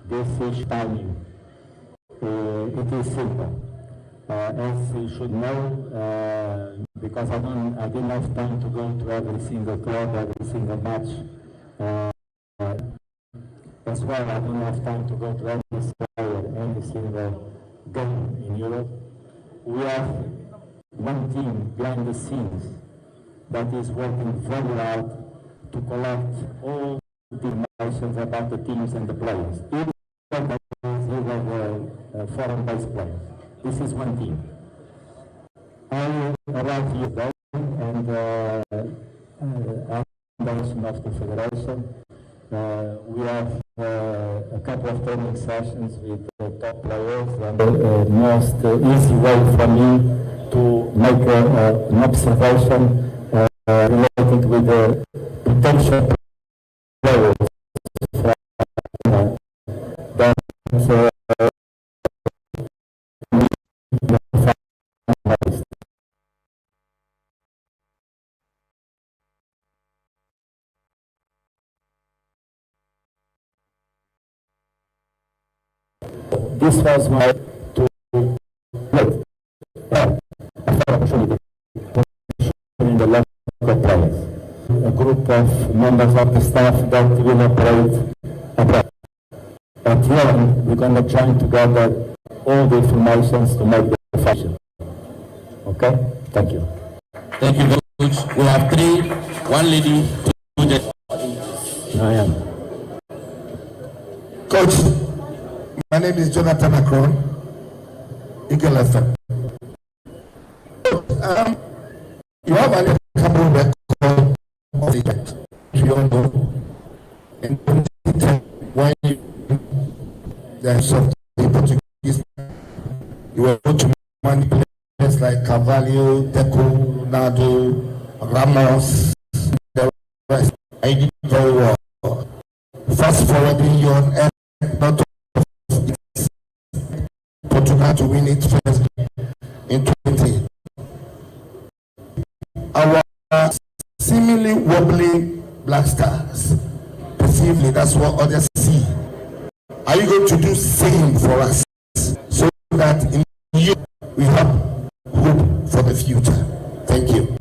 this issue timing, it is simple. As you should know, because I didn't have time to go to every single club, every single match. That's why I don't have time to go to every single game in Europe. We have one team behind the scenes that is working very hard to collect all the information about the teams and the players, even the foreign-based players. This is one team. I arrived here today and recommendation of the federation. We have a couple of training sessions with the top players, and the most easy way for me to make an observation related with the potential players that this was my to play in the local players. A group of members of the staff that will operate abroad. At the end, we're going to join together all the information to make the function. Okay? Thank you. Thank you, Coach. We have three, one lady, two gentlemen. I am. Coach, my name is Jonathan Akron, Eagle FM. You have an incredible record of the event. We all know. In 2010, when the soft the Portuguese, you were able to manipulate players like Carvalho, Deco, Ronaldo, Ramos, the rest. I did very well. Fast forwarding you on air, not Portugal to win it first in 20. Our seemingly wobbly Black Stars, perceivably, that's what others see. Are you going to do same for us so that in you we have hope for the future? Thank you.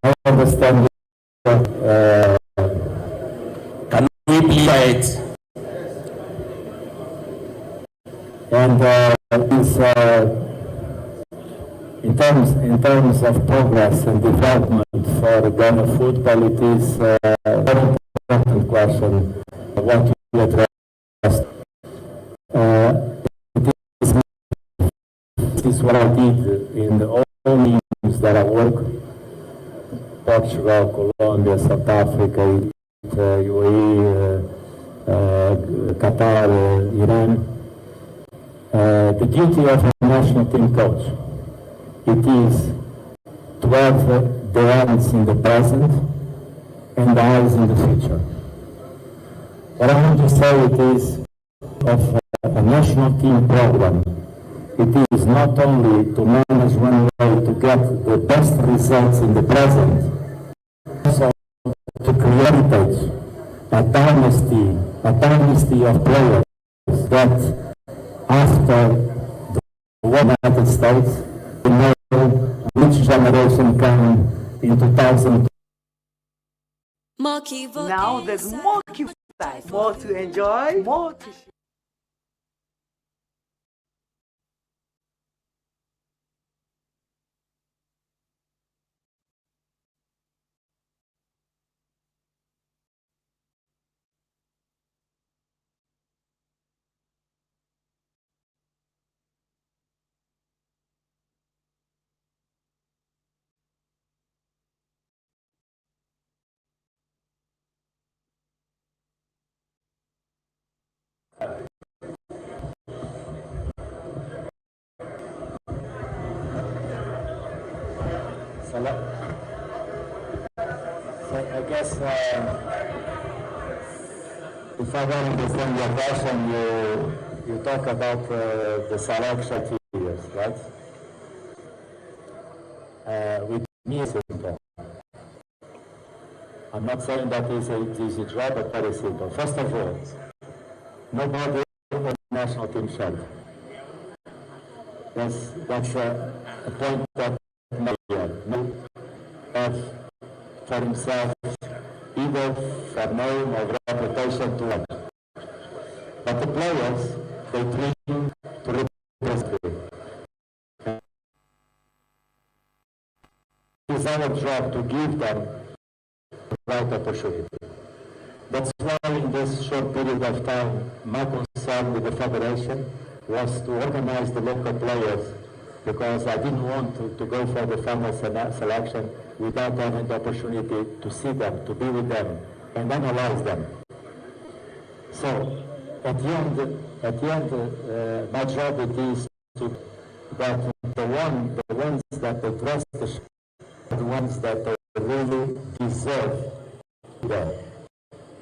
I understand. Can we be quiet? And in terms of progress and development for Ghana football, it is a very important question what you addressed. This is what I did in all teams that I work: Portugal, Colombia, South Africa, UAE, Qatar, Iran. The duty of a national team coach, it is to have the hands in the present and the eyes in the future. What I want to say it is of a national team program. It is not only to manage one way to get the best results in the present, also to create a dynasty of players that after the United States, we know which generation came in 2000. Now there's more cute side, more to enjoy, more to share. So I guess if I don't understand your question, you talk about the selection years, right? With me, it's simple. I'm not saying that it's an easy job, but very simple. First of all, nobody in the national team shirt. That's a point that no have for himself either for name or reputation to win. But the players, they dream to represent it. It's our job to give them the right opportunity. That's why in this short period of time, my concern with the federation was to organize the local players, because I didn't want to go for the final selection without having the opportunity to see them, to be with them, and analyze them. So, at the end, my job it is to that the ones that they dress the ones that they really deserve them.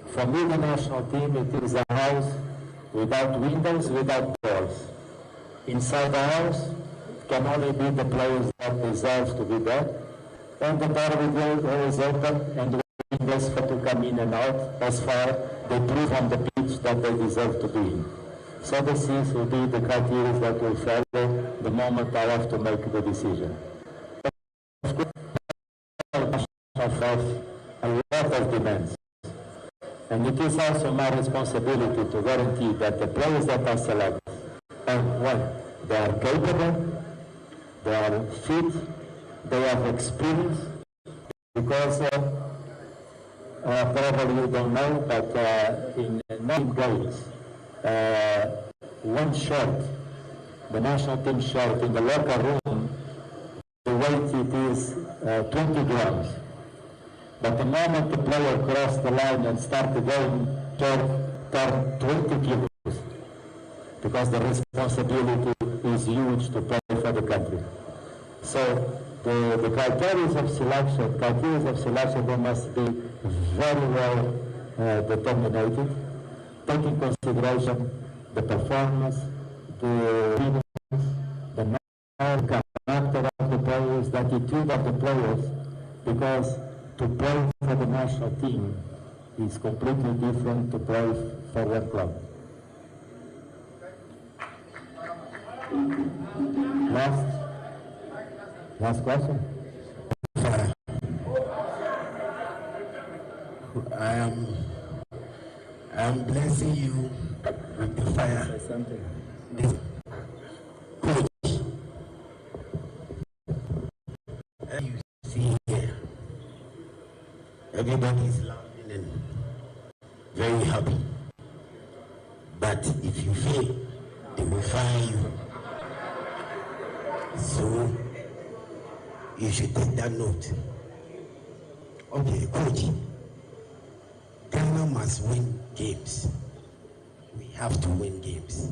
For me, the national team, it is a house without windows, without doors. Inside the house can only be the players that deserve to be there, and the door will is open and the windows for to come in and out as far they prove on the pitch that they deserve to be in. So this will be the criteria that will follow the moment I have to make the decision. Of course, I have a lot of demands. And it is also my responsibility to guarantee that the players that I select, one, they are capable, they are fit, they have experience, because probably you don't know, but in 9 games, one shirt, the national team shirt in the locker room, the weight it is 20 grams. But the moment the player crossed the line and started the game, turn 20 kilos, because the responsibility is huge to play for the country. So the criteria of selection, they must be very well determined, taking consideration the performance, the character of the players, the attitude of the players, because to play for the national team is completely different to play for one club. Last question. I am blessing you with the fire. This coach, everybody is laughing and very happy. But if you fail, they will fire you. So you should take that note. Okay, coach. Ghana must win games. We have to win games.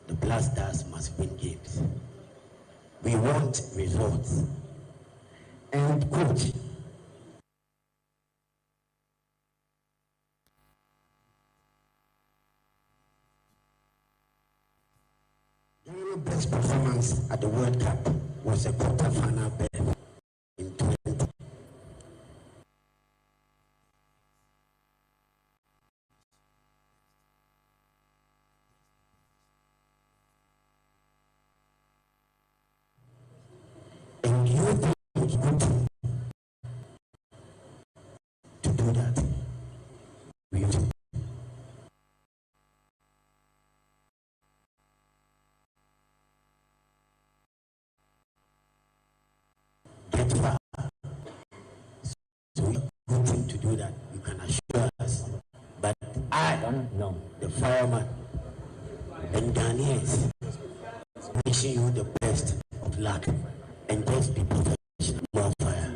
The Black Stars must win games. We want results. And coach, Ghana's best performance at the World Cup was a quarter-final berth in 20. And you think it's good to do that? We have to. Get far. So it's good thing to do that. You can assure us. But I don't know the fireman and Ghanaians wishing you the best of luck and just be professional. More fire.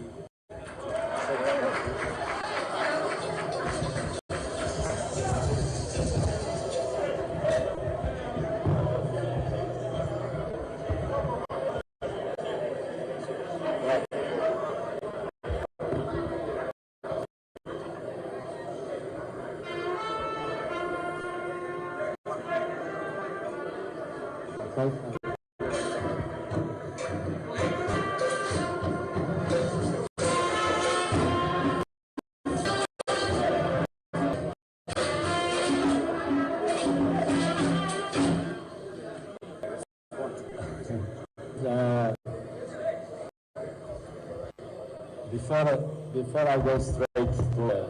Before I go straight to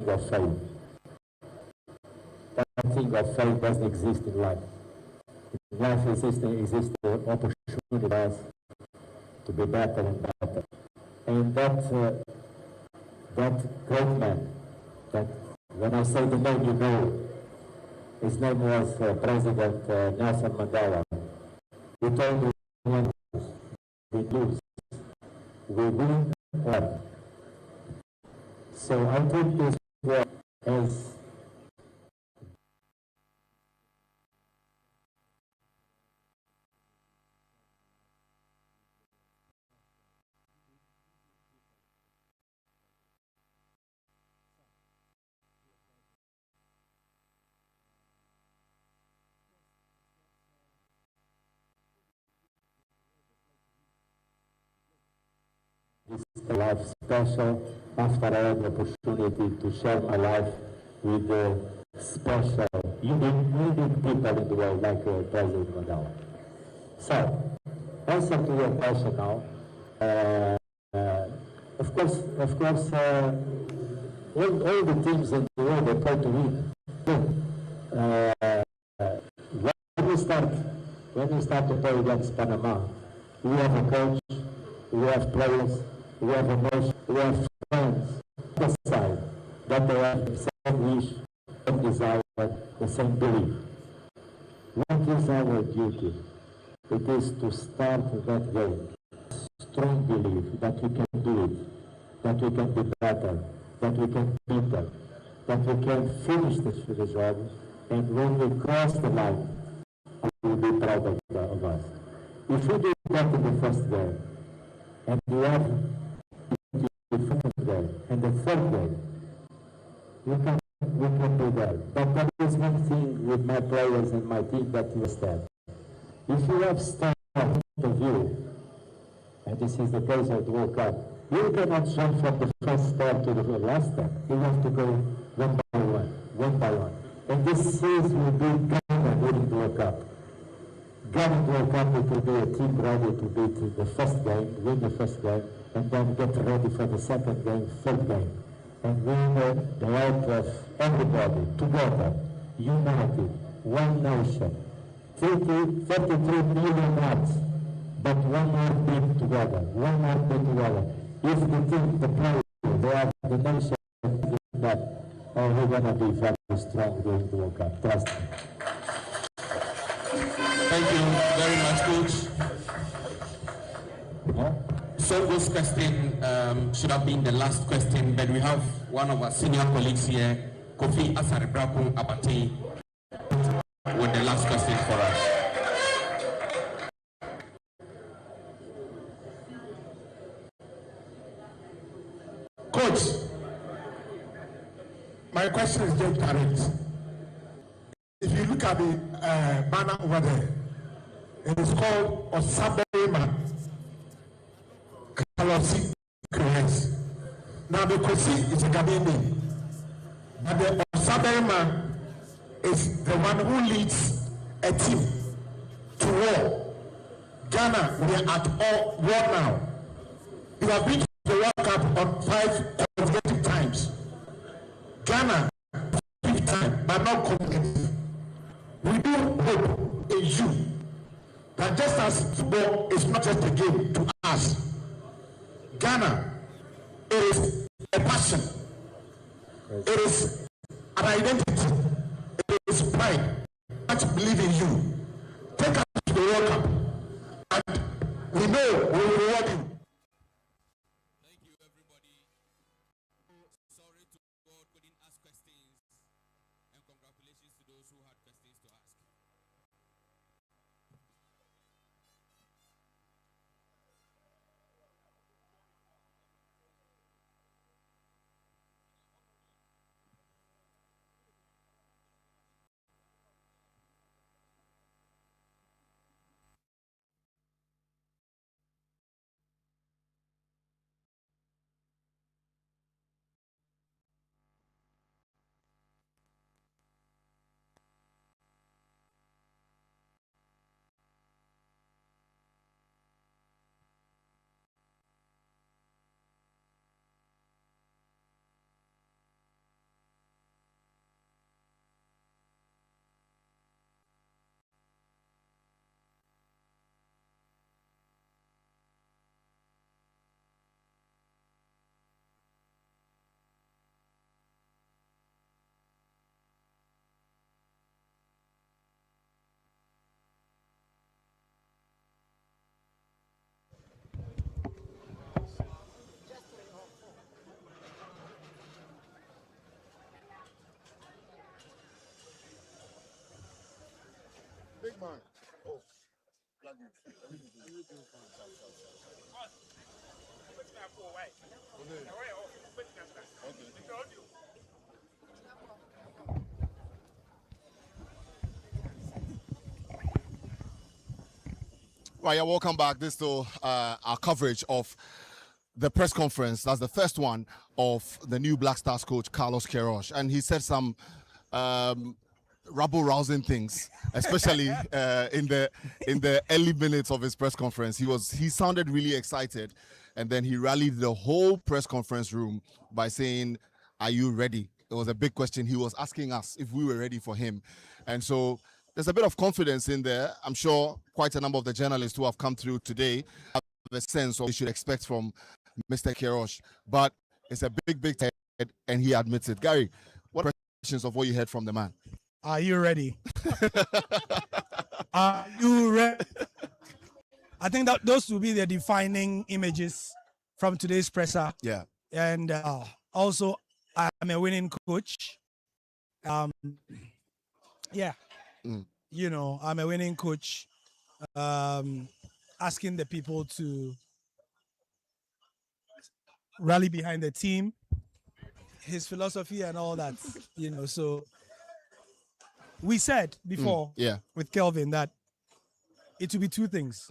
of faith. That thing of faith doesn't exist in life. In life exists the opportunity for us to be better and better. And that great man, that when I say the name, you know, his name was President Nelson Mandela. He told me, when we lose, we win or. So I take this word as this life special after I had the opportunity to share my life with the special, unique people in the world like President Mandela. So, answer to your question now. Of course, all the teams in the world they play to win. When we start to play against Panama, we have a coach, we have players, we have emotion, we have friends on the side that they have the same wish, same desire, the same belief. What is our duty? It is to start that game. Strong belief that we can do it, that we can be better, that we can beat them, that we can finish the job, and when we cross the line, we will be proud of us. If we do that in the first game, and we have the second day and the third day, we can do that. But there is one thing with my players and my team that was that. If you have stars point of view, and this is the case of the World Cup, you cannot jump from the first step to the last step. You have to go one by one, one by one. And this is will be Ghana winning the World Cup. Ghana World Cup, it will be a team ready to beat the first game, win the first game, and then get ready for the second game, third game. And win the help of everybody together, united, one nation, 33 million hearts, but one heartbeat together, one heartbeat together. If the team, the players, they are the nation that we're going to be very strong during the World Cup. Trust me. Thank you very much, Coach. So this question should have been the last question, but we have one of our senior colleagues here, Kofi Asaribraku Abate, with the last question for us. Coach, my question is just direct. If you look at the banner over there, it is called Osaberima Carlos Queiroz. Now the Kosi is a Ghanaian name, but the Osaberima is the one who leads a team to war. Ghana, we are at war now. We have been to the World Cup on 5 consecutive times. Ghana, 5th time, but not consecutive. We do hope in you that just as football is not just a game to us, Ghana is a passion. It is an identity. It is pride. Much believe in you. Take us to the World Cup, and we know we will reward you. Big man. Oh. Right, yeah, welcome back. This is still our coverage of the press conference. That's the first one of the new Black Stars coach, Carlos Queiroz. And he said some rabble-rousing things, especially in the early minutes of his press conference. He sounded really excited, and then he rallied the whole press conference room by saying, "Are you ready?" It was a big question. He was asking us if we were ready for him, and so there's a bit of confidence in there. I'm sure quite a number of the journalists who have come through today have a sense of what you should expect from Mr. Queiroz, but it's a big head, and he admits it. Gary, what impressions of what you heard from the man? Are you ready? Are you ready? I think that those will be the defining images from today's presser. Yeah. And also, I'm a winning coach. Yeah. You know, I'm a winning coach. Asking the people to rally behind the team, his philosophy and all that, you know. So we said before with Kelvin that it will be two things.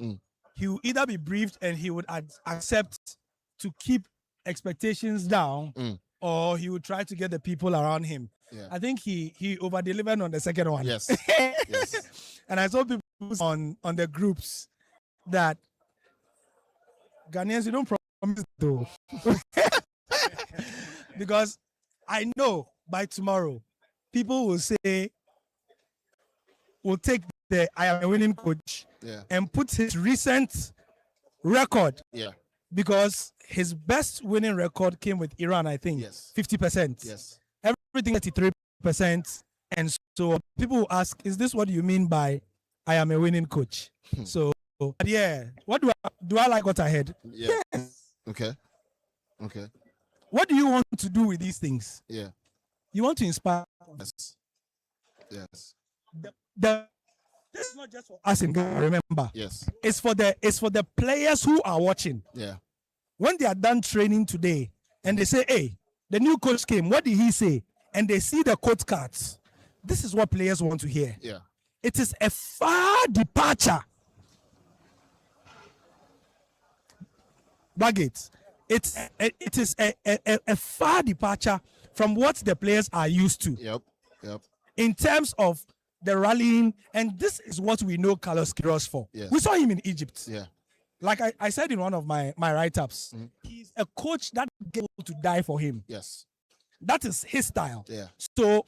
He will either be briefed and he would accept to keep expectations down, or he would try to get the people around him. Yeah. I think he over-delivered on the second one. Yes. Yes. And I saw people on the groups that Ghanaians, you don't promise though. Because I know by tomorrow, people will say, will take the I am a winning coach and put his recent record. Yeah. Because his best winning record came with Iran, I think. 50%. Yes. Everything 33%. And so people will ask, is this what you mean by I am a winning coach? So yeah, what do I like what I heard? Yeah. Okay. What do you want to do with these things? Yeah. You want to inspire. Yes. This is not just for us in Ghana, remember. Yes. It's for the players who are watching. Yeah. When they are done training today and they say, hey, the new coach came, what did he say? And they see the coach cards. This is what players want to hear. Yeah. It is a far departure. Baggage. It is a far departure from what the players are used to. Yep. In terms of the rallying, and this is what we know Carlos Queiroz for. Yes. We saw him in Egypt. Yeah. Like I said in one of my write-ups, he's a coach that gets to die for him. Yes. That is his style. Yeah. So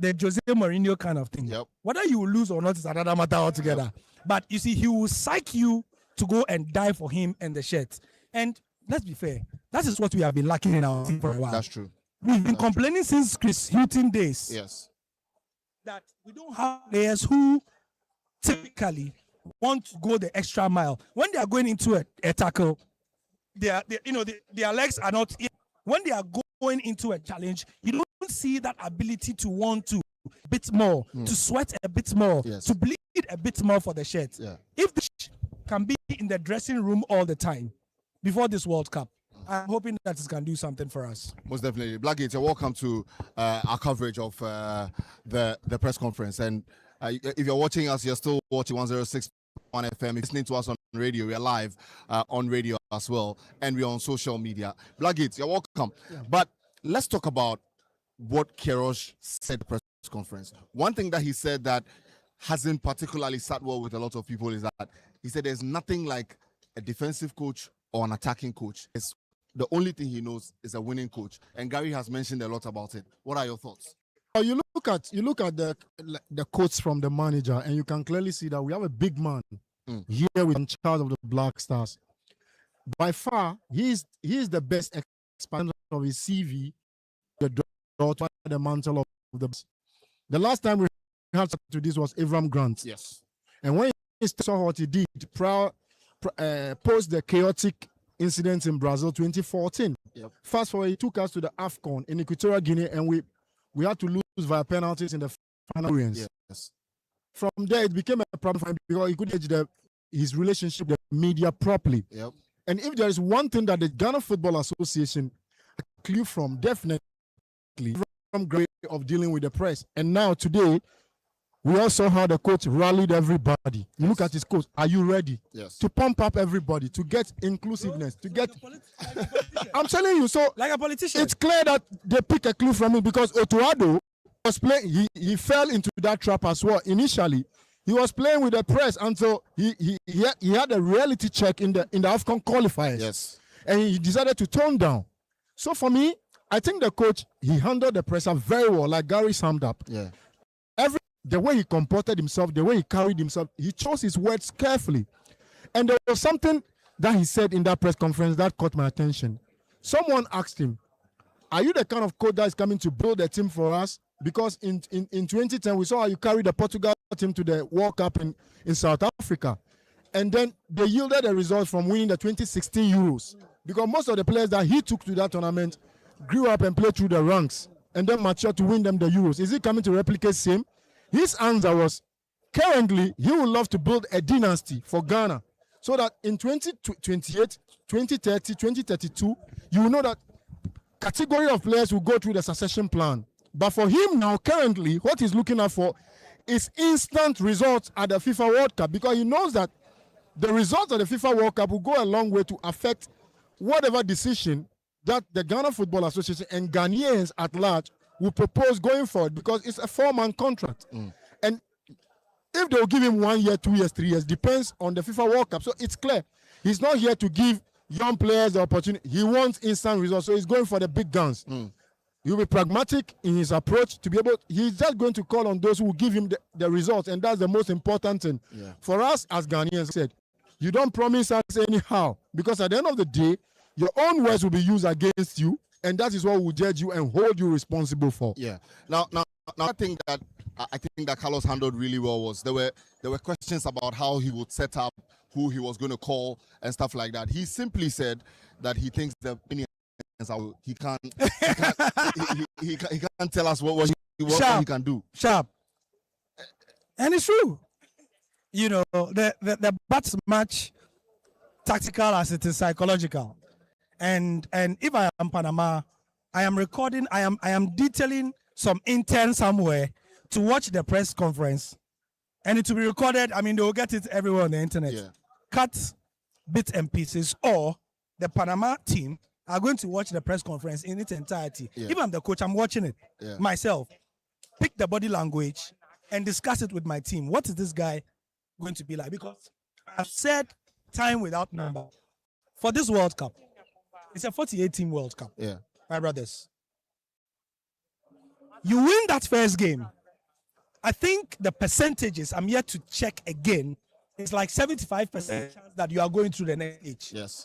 the Jose Mourinho kind of thing. Yep. Whether you will lose or not is another matter altogether. But you see, he will psych you to go and die for him and the shirt. And let's be fair, that is what we have been lacking in our team for a while. That's true. We've been complaining since Chris Hilton days. Yes. That we don't have players who typically want to go the extra mile. When they are going into a tackle, their legs are not in. When they are going into a challenge, you don't see that ability to want to a bit more, to sweat a bit more, to bleed a bit more for the shirt. Yeah. If the can be in the dressing room all the time before this World Cup, I'm hoping that it can do something for us. Most definitely. Blackgate, you're welcome to our coverage of the press conference. And if you're watching us, you're still watching 106.1 FM, listening to us on radio. We're live on radio as well, and we're on social media. Blackgate, you're welcome. Yeah. But let's talk about what Queiroz said at the press conference. One thing that he said that hasn't particularly sat well with a lot of people is that he said there's nothing like a defensive coach or an attacking coach. It's the only thing he knows is a winning coach, and Gary has mentioned a lot about it. What are your thoughts? You look at the quotes from the manager, and you can clearly see that we have a big man here with in charge of the Black Stars. By far, he is the best expansion of his CV. The mantle of the last time we had to this was Avram Grant. Yes, and when he saw what he did post the chaotic incident in Brazil 2014. Yep. Fast forward, he took us to the AFCON in Equatorial Guinea, and we had to lose via penalties in the final rounds. Yes. From there, it became a problem for him because he couldn't edge his relationship with the media properly. Yep. And if there is one thing that the Ghana Football Association clue from, definitely from great of dealing with the press. And now today, we also how the coach rallied everybody. You look at his coach. Are you ready? Yes. To pump up everybody, to get inclusiveness, to get. I'm telling you, so like a politician. It's clear that they pick a clue from him because Otuado was playing. He fell into that trap as well. Initially, he was playing with the press until he had a reality check in the AFCON qualifiers. Yes. And he decided to tone down. So for me, I think the coach he handled the pressure very well, like Gary summed up. Yeah. The way he comported himself, the way he carried himself, he chose his words carefully. And there was something that he said in that press conference that caught my attention. Someone asked him, are you the kind of coach that is coming to build a team for us? Because in 2010, we saw how you carried the Portugal team to the World Cup in South Africa. And then they yielded a result from winning the 2016 Euros. Because most of the players that he took to that tournament grew up and played through the ranks and then matured to win them the Euros. Is he coming to replicate same? His answer was, currently, he would love to build a dynasty for Ghana so that in 2028, 2030, 2032, you will know that category of players will go through the succession plan. But for him now, currently, what he's looking at for is instant results at the FIFA World Cup, because he knows that the results of the FIFA World Cup will go a long way to affect whatever decision that the Ghana Football Association and Ghanaians at large will propose going forward, because it's a 4-man contract. And if they'll give him 1 year, 2 years, 3 years, depends on the FIFA World Cup. So it's clear. He's not here to give young players the opportunity. He wants instant results. So he's going for the big guns. He'll be pragmatic in his approach to be able. He's just going to call on those who will give him the results. And that's the most important thing. For us as Ghanaians, said, you don't promise us anyhow. Because at the end of the day, your own words will be used against you. And that is what will judge you and hold you responsible for. Now, I think that Carlos handled really well was there were questions about how he would set up, who he was going to call, and stuff like that. He simply said that he thinks the opinions are, he can't tell us what he can do. Sharp. And it's true. You know, the bats match tactical as it is psychological. And if I am Panama, I am recording, I am detailing some intern somewhere to watch the press conference, and it will be recorded. I mean, they will get it everywhere on the internet. Cut bits and pieces, or the Panama team are going to watch the press conference in its entirety. If I'm the coach, I'm watching it myself. Pick the body language and discuss it with my team. What is this guy going to be like? Because I've said time without number, for this World Cup, it's a 48-team World Cup. My brothers. You win that first game. I think the percentages, I'm yet to check again, it's like 75% chance that you are going through the next stage.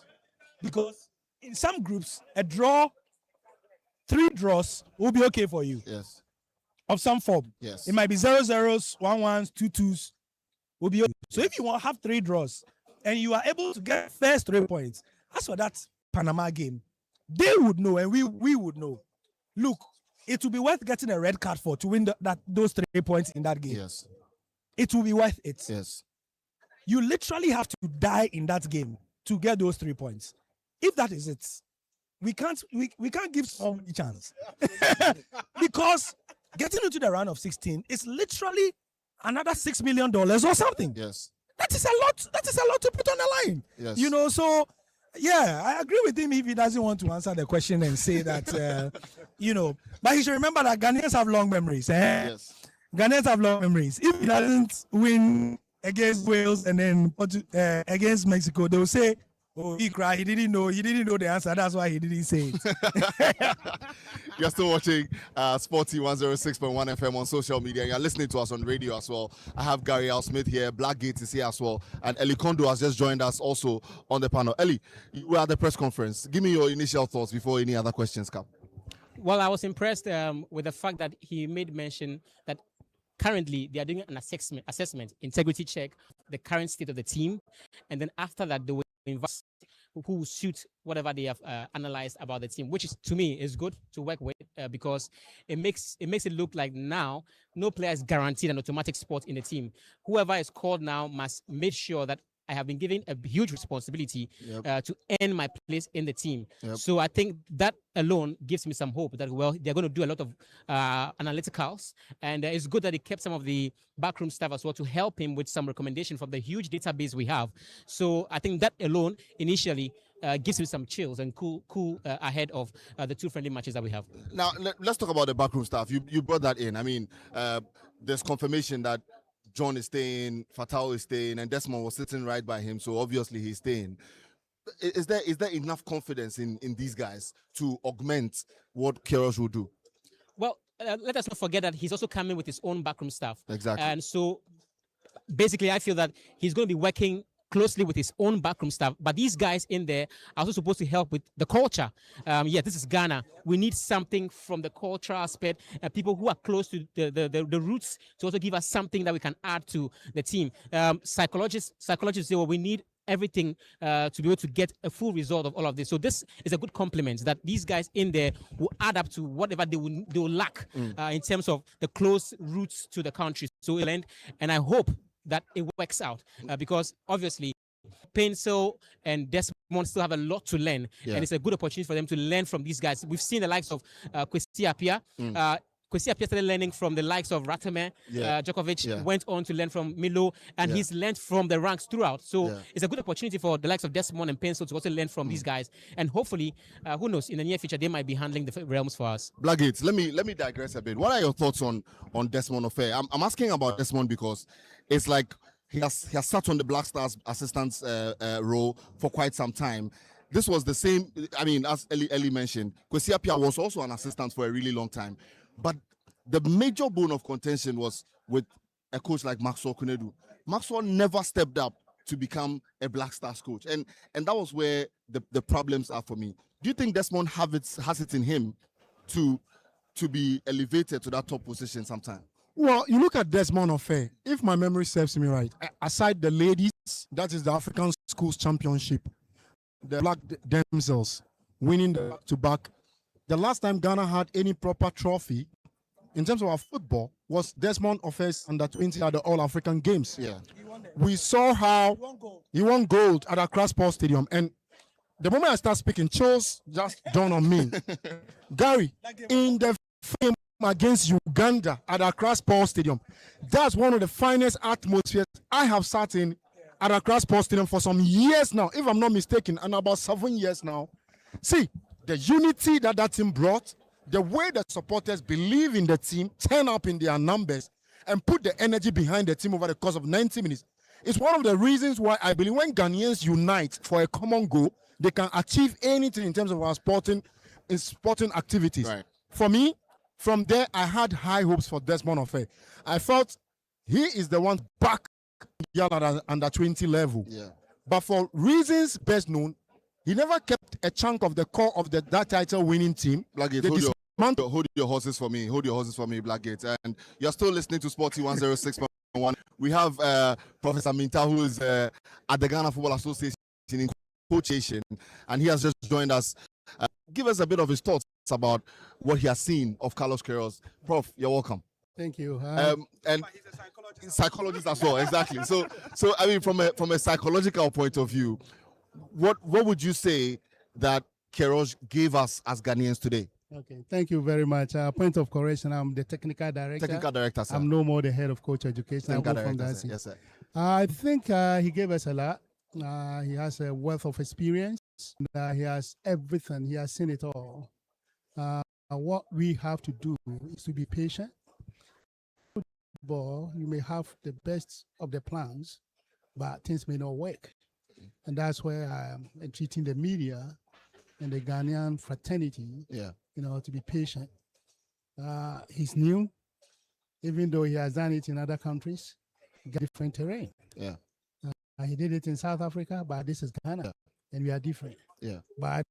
Because in some groups, a draw, 3 draws will be okay for you. Of some form. It might be 0-0s, 1-1s, 2-2s will be okay. So if you want to have 3 draws and you are able to get first 3 points, as for that Panama game, they would know and we would know. Look, it will be worth getting a red card for to win those 3 points in that game. It will be worth it. You literally have to die in that game to get those 3 points. If that is it, we can't give someone a chance. Because getting into the round of 16 is literally another $6 million or something. That is a lot. That is a lot to put on the line. You know, so yeah, I agree with him if he doesn't want to answer the question and say that, you know, but he should remember that Ghanaians have long memories. Ghanaians have long memories. If he doesn't win against Wales and then against Mexico, they'll say, oh, he cried. He didn't know the answer. That's why he didn't say it. You're still watching Sporty 106.1 FM on social media. You're listening to us on radio as well. I have Gary Al Smith here. Blackgate is here as well. And Eli Kondo has just joined us also on the panel. Eli, you were at the press conference. Give me your initial thoughts before any other questions come. Well, I was impressed with the fact that he made mention that currently they are doing an assessment, integrity check, the current state of the team. And then after that, they will invite who will suit whatever they have analyzed about the team, which is, to me, is good to work with because it makes it look like now no player is guaranteed an automatic spot in the team. Whoever is called now must make sure that I have been given a huge responsibility to earn my place in the team. So I think that alone gives me some hope that, well, they're going to do a lot of analyticals. And it's good that they kept some of the backroom staff as well to help him with some recommendation from the huge database we have. So I think that alone initially gives me some chills and cool ahead of the 2 friendly matches that we have. Now, let's talk about the backroom staff. You brought that in. I mean, there's confirmation that John is staying, Fatal is staying, and Desmond was sitting right by him, so obviously he's staying. Is there enough confidence in these guys to augment what Queiroz will do? Well, let us not forget that he's also coming with his own backroom staff. Exactly. And so basically I feel that he's going to be working closely with his own backroom staff, but these guys in there are also supposed to help with the culture. This is Ghana. We need something from the culture aspect, people who are close to the roots to also give us something that we can add to the team. Psychologists say, well, we need everything to be able to get a full result of all of this. So this is a good compliment that these guys in there will add up to whatever they will lack in terms of the close roots to the country. So and I hope that it works out because obviously Pencil and Desmond still have a lot to learn, and it's a good opportunity for them to learn from these guys. We've seen the likes of Kwesi Appiah. Kwesi Appiah started learning from the likes of Ratimer. Djokovic went on to learn from Milo, and he's learned from the ranks throughout. So it's a good opportunity for the likes of Desmond and Pencil to also learn from these guys. And hopefully, who knows, in the near future, they might be handling the realms for us. Blackgates, let me digress a bit. What are your thoughts on Desmond Ofei? I'm asking about Desmond because it's like he has sat on the Black Stars assistant's role for quite some time. This was the same. I mean, as Eli mentioned, Kwesi Appiah was also an assistant for a really long time. But the major bone of contention was with a coach like Maxwell Kunedu. Maxwell never stepped up to become a Black Stars coach, and that was where the problems are for me. Do you think Desmond has it in him to be elevated to that top position sometime? Well, you look at Desmond Ofei. If my memory serves me right, aside the ladies, that is the African Schools Championship, the Black Damsels winning the back-to-back. The last time Ghana had any proper trophy in terms of our football was Desmond Ofei's under-20 at the All-African Games. Yeah, we saw how he won gold at Accra Sports Stadium, and the moment I start speaking, chills just dawned on me. Gary, in the game against Uganda at Accra Sports Stadium, that's one of the finest atmospheres I have sat in at Accra Sports Stadium for some years now, if I'm not mistaken, and about 7 years now. See, the unity that team brought, the way the supporters believe in the team, turn up in their numbers, and put the energy behind the team over the course of 90 minutes. It's one of the reasons why I believe when Ghanaians unite for a common goal, they can achieve anything in terms of our sporting activities. Right. For me, from there, I had high hopes for Desmond Ofei. I felt he is the one back at under 20 level. Yeah. But for reasons best known, he never kept a chunk of the core of that title winning team. Blackgate, hold your horses for me. Hold your horses for me, Blackgate. And you're still listening to Sporty 106.1. We have Professor Minta, who is at the Ghana Football Association in coaching, and he has just joined us. Give us a bit of his thoughts about what he has seen of Carlos Queiroz. Prof, you're welcome. Thank you. And psychologist as well, exactly. So I mean, from a psychological point of view, what would you say that Queiroz gave us as Ghanaians today? Okay, thank you very much. Point of correction, I'm the technical director. Technical director, sir. I'm no more the head of coach education. Technical director, sir. Yes, sir. I think he gave us a lot. He has a wealth of experience. He has everything. He has seen it all. What we have to do is to be patient. Football, you may have the best of the plans, but things may not work. And that's where I am entreating the media and the Ghanaian fraternity, to be patient. He's new, even though he has done it in other countries, different terrain. Yeah. He did it in South Africa, but this is Ghana, and we are different. Yeah. But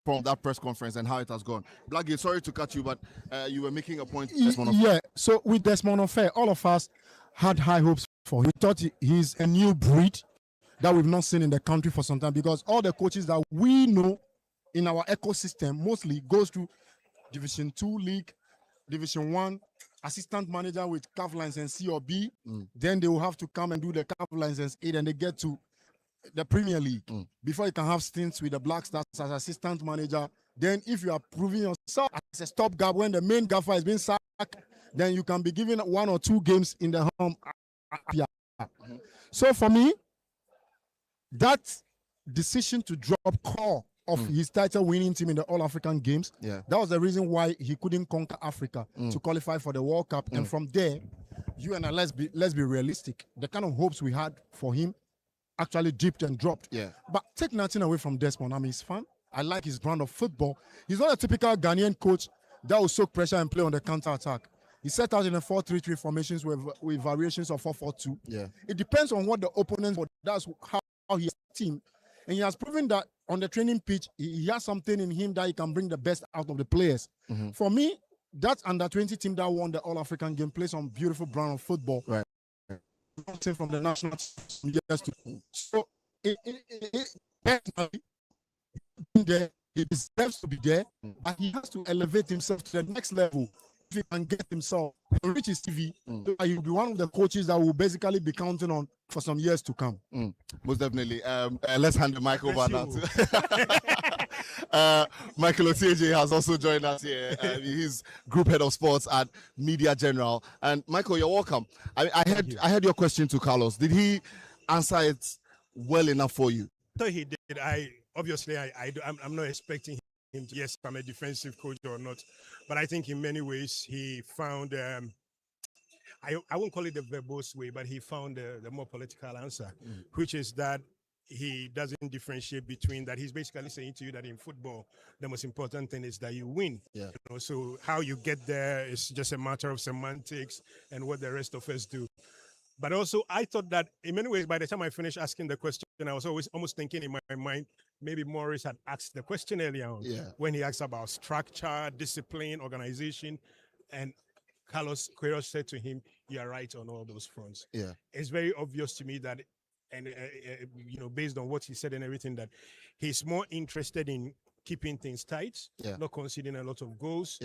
from that press conference and how it has gone. Blackgate, sorry to cut you, but you were making a point. Yeah, so with Desmond Ofer, all of us had high hopes for him. We thought he's a new breed that we've not seen in the country for some time, because all the coaches that we know in our ecosystem mostly goes to Division 2 league, Division 1, assistant manager with CAF license C or B. Then they will have to come and do the CAF license A, and they get to the Premier League before you can have stints with the Black Stars as assistant manager. Then if you are proving yourself as a stopgap when the main gaffer is being sacked, then you can be given 1 or 2 games in the home. So for me, that decision to drop core of his title winning team in the All-African Games, that was the reason why he couldn't conquer Africa to qualify for the World Cup. And from there, you and I, let's be realistic. The kind of hopes we had for him actually dipped and dropped. But take nothing away from Desmond. I'm his fan. I like his brand of football. He's not a typical Ghanaian coach that will soak pressure and play on the counter-attack. He set out in a 4-3-3 formations with variations of 4-4-2. It depends on what the opponent, that's how he has team. And he has proven that on the training pitch, he has something in him that he can bring the best out of the players. For me, that under-20 team that won the All-African game plays some beautiful brand of football. From the national team years to so he deserves to be there, and he has to elevate himself to the next level if he can get himself to reach his TV. So he'll be one of the coaches that will basically be counting on for some years to come. Most definitely. Let's hand the mic over now to Michael Otieje has also joined us here. He's group head of sports at Media General. And Michael, you're welcome. I heard your question to Carlos. Did he answer it well enough for you? So he did. I'm not expecting him to, yes, I'm a defensive coach or not, but I think in many ways he found I won't call it the verbose way, but he found the more political answer, which is that he doesn't differentiate between that. He's basically saying to you that in football, the most important thing is that you win. You know, so how you get there is just a matter of semantics and what the rest of us do. But also, I thought that in many ways, by the time I finished asking the question, I was almost thinking in my mind, maybe Morris had asked the question earlier on when he asked about structure, discipline, organization, and Carlos Queiroz said to him, "You are right on all those fronts." It's very obvious to me that, and you know, based on what he said and everything, that he's more interested in keeping things tight, not conceding a lot of goals.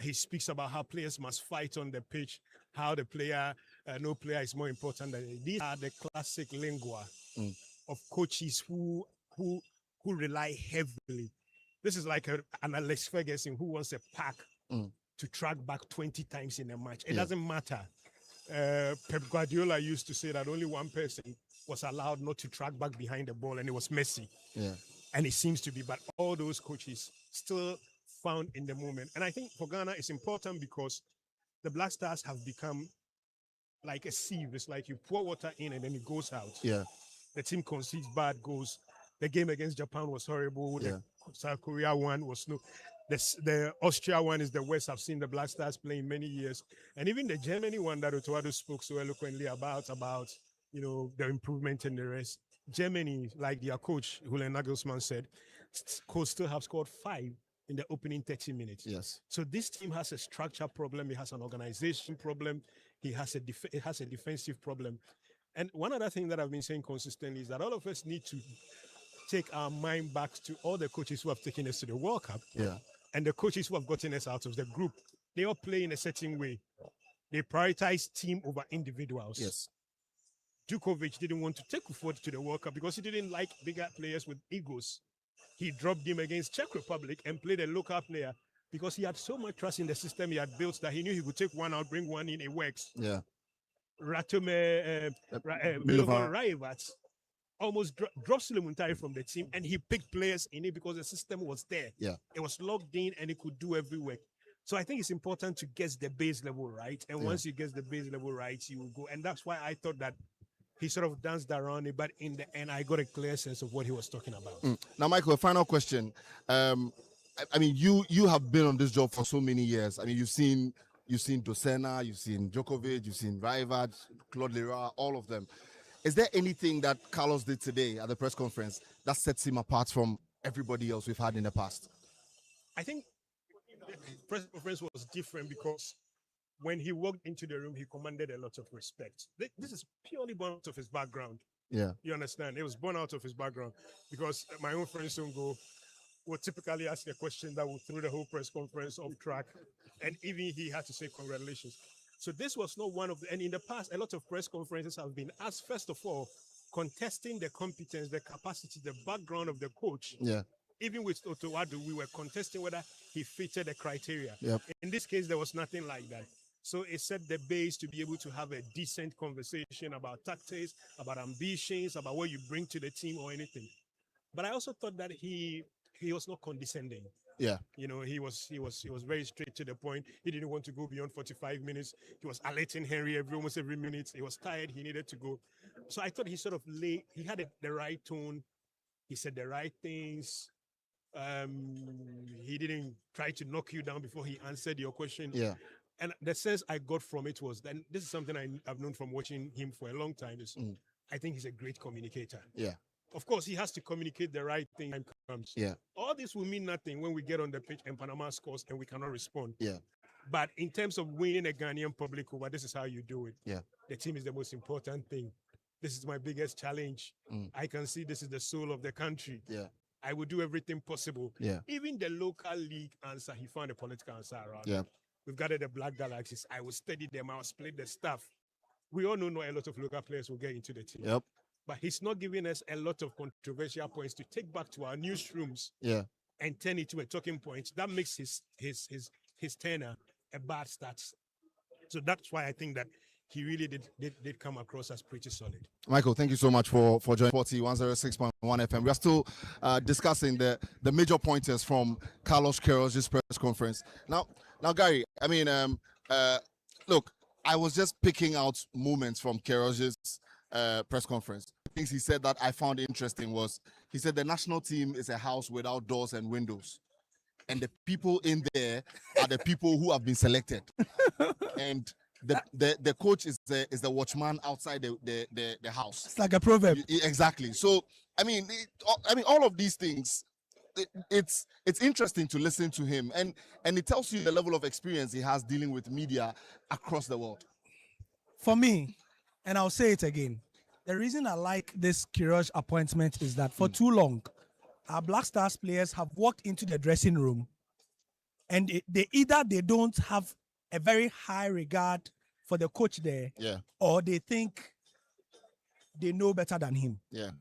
He speaks about how players must fight on the pitch, how the player, no player is more important than these are the classic lingua of coaches who rely heavily. This is like an Alex Ferguson who wants a pack to track back 20 times in a match. It doesn't matter. Pep Guardiola used to say that only one person was allowed not to track back behind the ball, and it was Messi. And it seems to be, but all those coaches still found in the moment. And I think for Ghana, it's important because the Black Stars have become like a sieve. It's like you pour water in and then it goes out. The team concedes bad goals. The game against Japan was horrible. The South Korea one was no. The Austria one is the worst I've seen the Black Stars play in many years. And even the Germany one that Otoado spoke so eloquently about, you know, the improvement in the rest. Germany, like their coach, Julian Nagelsmann said, could still have scored 5 in the opening 30 minutes. So this team has a structure problem. It has an organization problem. It has a defensive problem. And one other thing that I've been saying consistently is that all of us need to take our mind back to all the coaches who have taken us to the World Cup and the coaches who have gotten us out of the group. They all play in a certain way. They prioritize team over individuals. Djokovic didn't want to take Ufot to the World Cup because he didn't like bigger players with egos. He dropped him against Czech Republic and played a local player because he had so much trust in the system he had built that he knew he could take one out, bring one in, it works. Milovan Rajevac almost dropped Sulemuntari from the team, and he picked players in it because the system was there. It was logged in and it could do every work. So I think it's important to get the base level right. And once you get the base level right, you will go. And that's why I thought that he sort of danced around it, but in the end, I got a clear sense of what he was talking about. Now, Michael, a final question. I mean, you have been on this job for so many years. I mean, you've seen Dosena, you've seen Djokovic, you've seen Rajevac, Claude Leroy, all of them. Is there anything that Carlos did today at the press conference that sets him apart from everybody else we've had in the past? I think the press conference was different because when he walked into the room, he commanded a lot of respect. This is purely born out of his background. Yeah. You understand? It was born out of his background because my own friend Songo would typically ask a question that would throw the whole press conference off track. And even he had to say congratulations. So this was not one of the, and in the past, a lot of press conferences have been asked, first of all, contesting the competence, the capacity, the background of the coach. Yeah. Even with Otowadu, we were contesting whether he fitted the criteria. Yep. In this case, there was nothing like that. So it set the base to be able to have a decent conversation about tactics, about ambitions, about what you bring to the team or anything. But I also thought that he was not condescending. Yeah. You know, he was very straight to the point. He didn't want to go beyond 45 minutes. He was alerting Henry almost every minute. He was tired. He needed to go. So I thought he sort of he had the right tone. He said the right things. He didn't try to knock you down before he answered your question. Yeah. And the sense I got from it was that this is something I've known from watching him for a long time. I think he's a great communicator. Yeah. Of course, he has to communicate the right thing when time comes. Yeah. All this will mean nothing when we get on the pitch and Panama scores and we cannot respond. Yeah. But in terms of winning a Ghanaian public over, this is how you do it. Yeah. The team is the most important thing. This is my biggest challenge. I can see this is the soul of the country. Yeah. I will do everything possible. Yeah. Even the local league answer, he found a political answer around. Yeah. We've gathered the Black Galaxies. I will study them. I'll split the staff. We all know a lot of local players will get into the team. Yep. But he's not giving us a lot of controversial points to take back to our newsrooms. Yeah. And turn it to a talking point. That makes his tenure a bad start. So that's why I think that he really did come across as pretty solid. Michael, thank you so much for joining Sporty 106.1 FM. We are still discussing the major pointers from Carlos Queiroz's press conference. Now, Gary, I mean, look, I was just picking out moments from Queiroz's press conference. Things he said that I found interesting was he said the national team is a house without doors and windows, and the people in there are the people who have been selected, and the coach is the watchman outside the house. It's like a proverb. Exactly. So I mean all of these things. It's interesting to listen to him, and it tells you the level of experience he has dealing with media across the world. For me, and I'll say it again, the reason I like this Queiroz appointment is that for too long, our Black Stars players have walked into the dressing room and they don't have a very high regard for the coach there, or they think they know better than him. Yeah.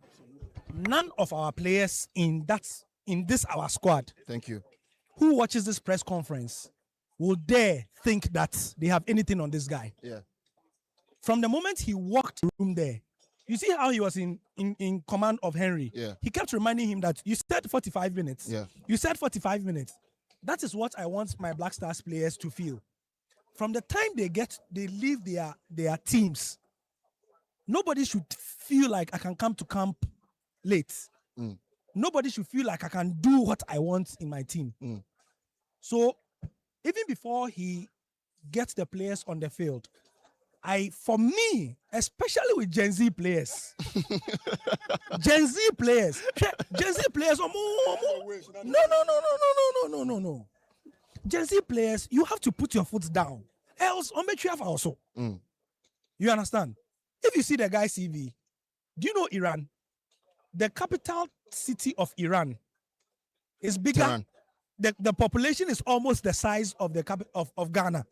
None of our players in this our squad, thank you, who watches this press conference will dare think that they have anything on this guy. Yeah. From the moment he walked the room there, you see how he was in command of Henry. Yeah. He kept reminding him that you said 45 minutes. Yeah. You said 45 minutes. That is what I want my Black Stars players to feel. From the time they leave their teams, nobody should feel like I can come to camp late. Nobody should feel like I can do what I want in my team. So even before he gets the players on the field, for me, especially with Gen Z players, Gen Z players, no. Gen Z players, you have to put your foot down. Else, also. You understand? If you see the guy's CV, do you know Iran? The capital city of Iran is bigger. Tehran. The population is almost the size of the of Ghana.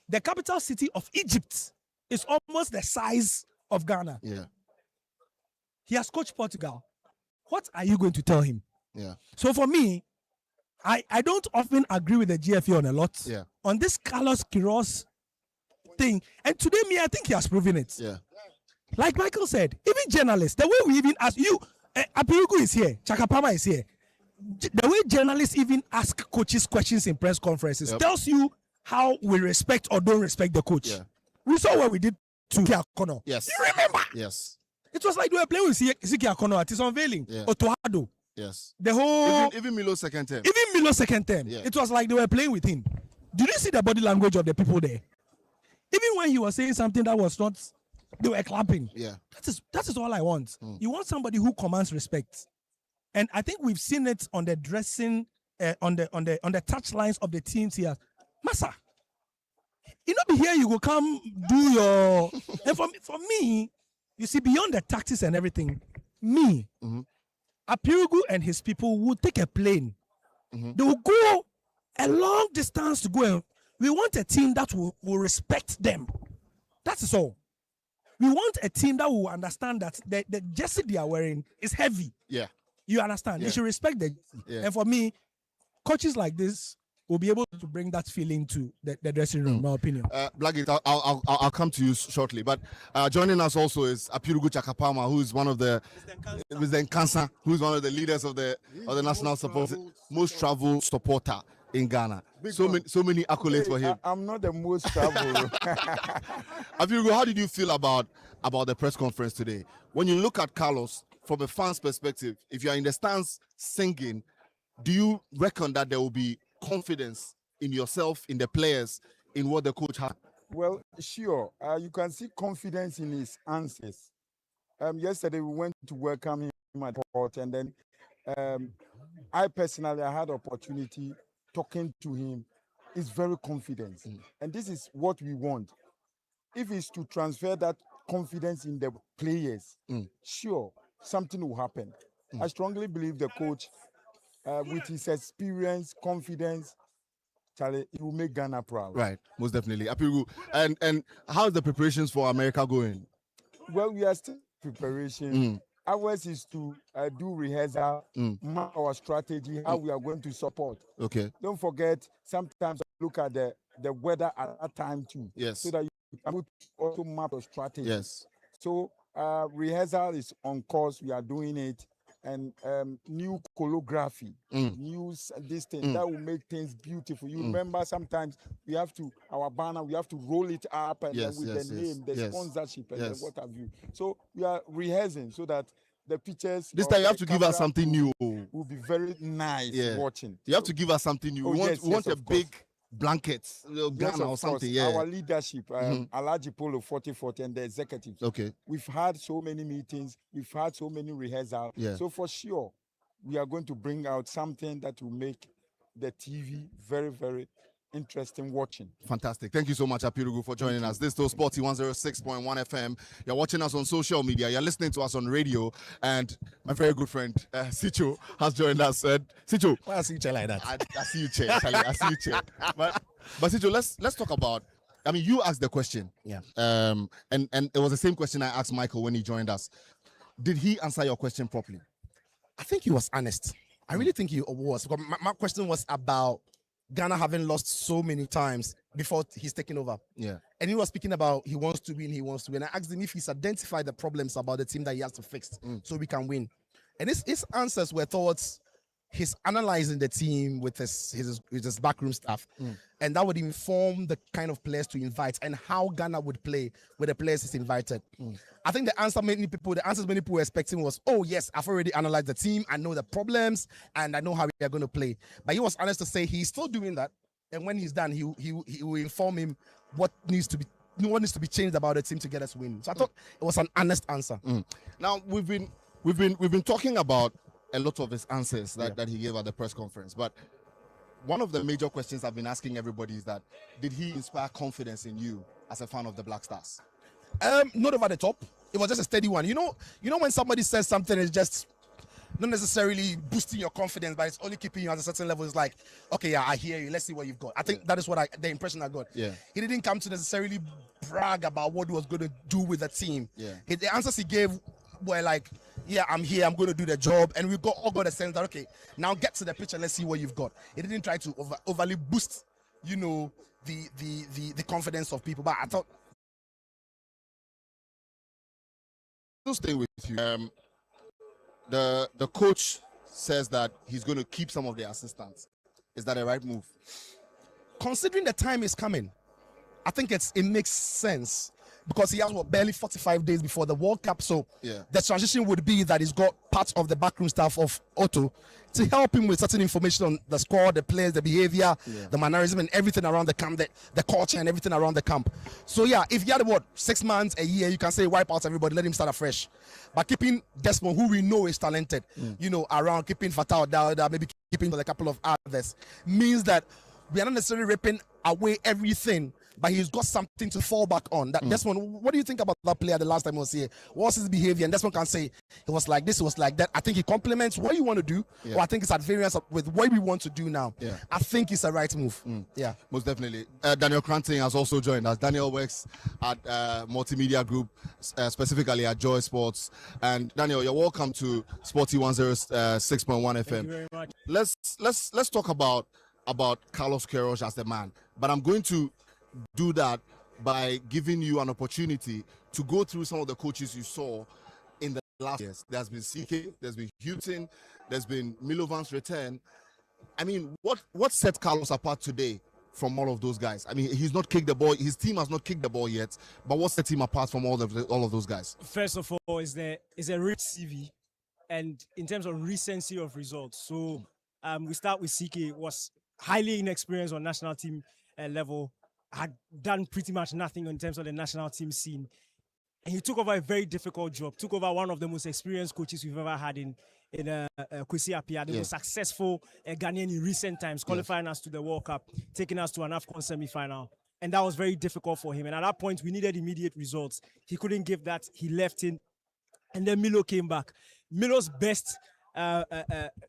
The capital city of Egypt is almost the size of Ghana. Yeah. He has coached Portugal. What are you going to tell him? Yeah. So for me, I don't often agree with the GFA on a lot. Yeah. On this Carlos Queiroz thing. And today, I think he has proven it. Yeah. Like Michael said, even journalists, the way we even ask you, Apirugu is here, Chakapama is here. The way journalists even ask coaches questions in press conferences tells you how we respect or don't respect the coach. Yeah. We saw what we did to Kiakono. Yes. You remember? Yes. It was like they were playing with Kiakono at his unveiling. Yeah. Otohado. Yes. The whole even Milo's second term. Even Milo's second term. Yeah. It was like they were playing with him. Did you see the body language of the people there? Even when he was saying something that was not, they were clapping. Yeah. That is all I want. You want somebody who commands respect. And I think we've seen it on the dressing, on the touch lines of the teams here. Massa, you know, here you will come do your. And for me, you see, beyond the tactics and everything, Apirugu and his people will take a plane. They will go a long distance to go. And we want a team that will respect them. That is all. We want a team that will understand that the jersey they are wearing is heavy. Yeah. You understand? Yeah. They should respect the jersey. Yeah. And for me, coaches like this will be able to bring that feeling to the dressing room, in my opinion. Blackgate, I'll come to you shortly. But joining us also is Apirugu Chakapama, who is one of the Nkansa, who is one of the leaders of the national support, most traveled supporter in Ghana. So many accolades for him. I'm not the most traveled. Apirugu, how did you feel about the press conference today? When you look at Carlos from a fan's perspective, if you are in the stands singing, do you reckon that there will be confidence in yourself, in the players, in what the coach has? Well, sure. You can see confidence in his answers. Yesterday we went to welcome him at the port, and then I personally had opportunity talking to him. He's very confident, and this is what we want. If it's to transfer that confidence in the players, sure, something will happen. I strongly believe the coach, with his experience, confidence, Charlie, he will make Ghana proud. Right, most definitely. Apirugu, and how's the preparations for America going? Well, we are still in preparation. Ours is to do rehearsal, map our strategy, how we are going to support. Okay. Don't forget, sometimes look at the weather at that time too. Yes. So that you can also map your strategy. Yes. So rehearsal is on course. We are doing it. And new choreography, this thing that will make things beautiful. You remember sometimes we have to, our banner, we have to roll it up and then with the name, the sponsorship and then what have you. So we are rehearsing so that the pictures. This time you have to give us something new. Will be very nice watching. You have to give us something new. We want a big blanket, Ghana or something. Yeah. Our leadership, Alaji Polo 4040 and the executives. Okay. We've had so many meetings. We've had so many rehearsals. Yeah. So for sure, we are going to bring out something that will make the TV very, very interesting watching. Fantastic. Thank you so much, Apirugu, for joining us. This is still Sporty 106.1 FM. You're watching us on social media. You're listening to us on radio. And my very good friend, Sicho, has joined us. Sicho. Why I see you chair like that? I see you chair, Charlie. I see you chair. But Sicho, let's talk about, I mean, you asked the question. Yeah. And it was the same question I asked Michael when he joined us. Did he answer your question properly? I think he was honest. I really think he was. Because my question was about Ghana having lost so many times before he's taken over. Yeah. And he was speaking about he wants to win. I asked him if he's identified the problems about the team that he has to fix so we can win. And his answers were towards he's analyzing the team with his backroom staff. And that would inform the kind of players to invite and how Ghana would play with the players he's invited. I think the answers many people were expecting was, oh yes, I've already analyzed the team, I know the problems, and I know how we are going to play. But he was honest to say he's still doing that, and when he's done, he will inform him what needs to be changed about the team to get us win. So I thought it was an honest answer. Now we've been talking about a lot of his answers that he gave at the press conference, but one of the major questions I've been asking everybody is that did he inspire confidence in you as a fan of the Black Stars? Not over the top. It was just a steady one. You know when somebody says something, it's just not necessarily boosting your confidence, but it's only keeping you at a certain level. It's like, okay, yeah, I hear you. Let's see what you've got. I think that is the impression I got. Yeah. He didn't come to necessarily brag about what he was going to do with the team. Yeah. The answers he gave were like, yeah, I'm here, I'm going to do the job. And we all got a sense that, okay, now get to the picture, let's see what you've got. He didn't try to overly boost, the confidence of people. But I thought, I'll stay with you. The coach says that he's going to keep some of the assistants. Is that a right move? Considering the time is coming, I think it makes sense. because he has barely 45 days before the World Cup. So Yeah. the transition would be that he's got parts of the backroom staff of Otto to help him with certain information on the squad, the players, the behavior, the mannerism, and everything around the camp, the culture and everything around the camp. So yeah, if you had 6 months, a year, you can say wipe out everybody, let him start afresh. But keeping Desmond, who we know is talented, around, keeping Fatah Dawda, maybe keeping a couple of others, means that we are not necessarily ripping away everything, but he's got something to fall back on. That Desmond, what do you think about that player the last time he was here? What's his behavior? And Desmond can say it was like this, it was like that. I think he complements what you want to do, or I think it's at variance with what we want to do now. Yeah. I think it's a right move. Yeah, most definitely. Daniel Cranting has also joined us. Daniel works at Multimedia Group, specifically at Joy Sports. And Daniel, you're welcome to Sporty 106.1 FM. Thank you very much. Let's talk about Carlos Queiroz as the man. But I'm going to do that by giving you an opportunity to go through some of the coaches you saw in the last years. There's been CK, there's been Houghton, there's been Milovan's return. I mean, what set Carlos apart today from all of those guys? I mean, he's not kicked the ball. His team has not kicked the ball yet. But what sets him apart from all of those guys? First of all, is a rich CV, and in terms of recency of results. So we start with CK, was highly inexperienced on national team level, had done pretty much nothing in terms of the national team scene. And he took over a very difficult job, took over one of the most experienced coaches we've ever had in Kwesi Appiah, the most successful Ghanaian in recent times, qualifying us to the World Cup, taking us to an AFCON semi-final. And that was very difficult for him. And at that point, we needed immediate results. He couldn't give that. He left in. And then Milo came back. Milo's best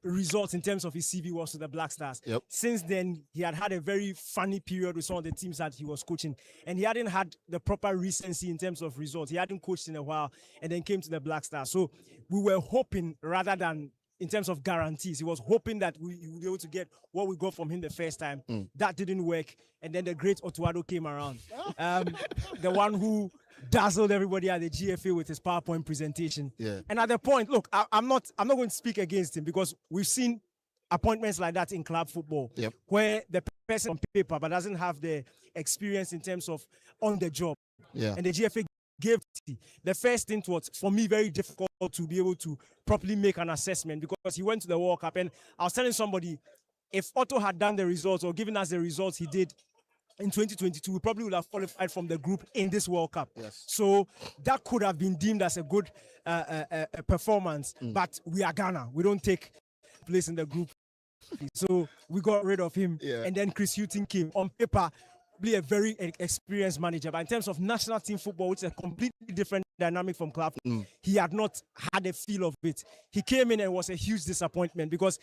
results in terms of his CV was to the Black Stars. Since then, he had a very funny period with some of the teams that he was coaching, and he hadn't had the proper recency in terms of results. He hadn't coached in a while, and then came to the Black Stars. So we were hoping, rather than in terms of guarantees, he was hoping that we would be able to get what we got from him the first time. That didn't work, and then the great Otuado came around, the one who dazzled everybody at the GFA with his PowerPoint presentation. And at the point, look, I'm not going to speak against him, because we've seen appointments like that in club football, where the person on paper but doesn't have the experience in terms of on the job. And the GFA gave the first thing was, for me, very difficult to be able to properly make an assessment, because he went to the World Cup, and I was telling somebody, if Otto had done the results or given us the results he did in 2022, we probably would have qualified from the group in this World Cup. So that could have been deemed as a good performance. But we are Ghana. We don't take place in the group. So we got rid of him. And then Chris Houghton came. On paper, be a very experienced manager. But in terms of national team football, which is a completely different dynamic from club, he had not had a feel of it. He came in and was a huge disappointment, because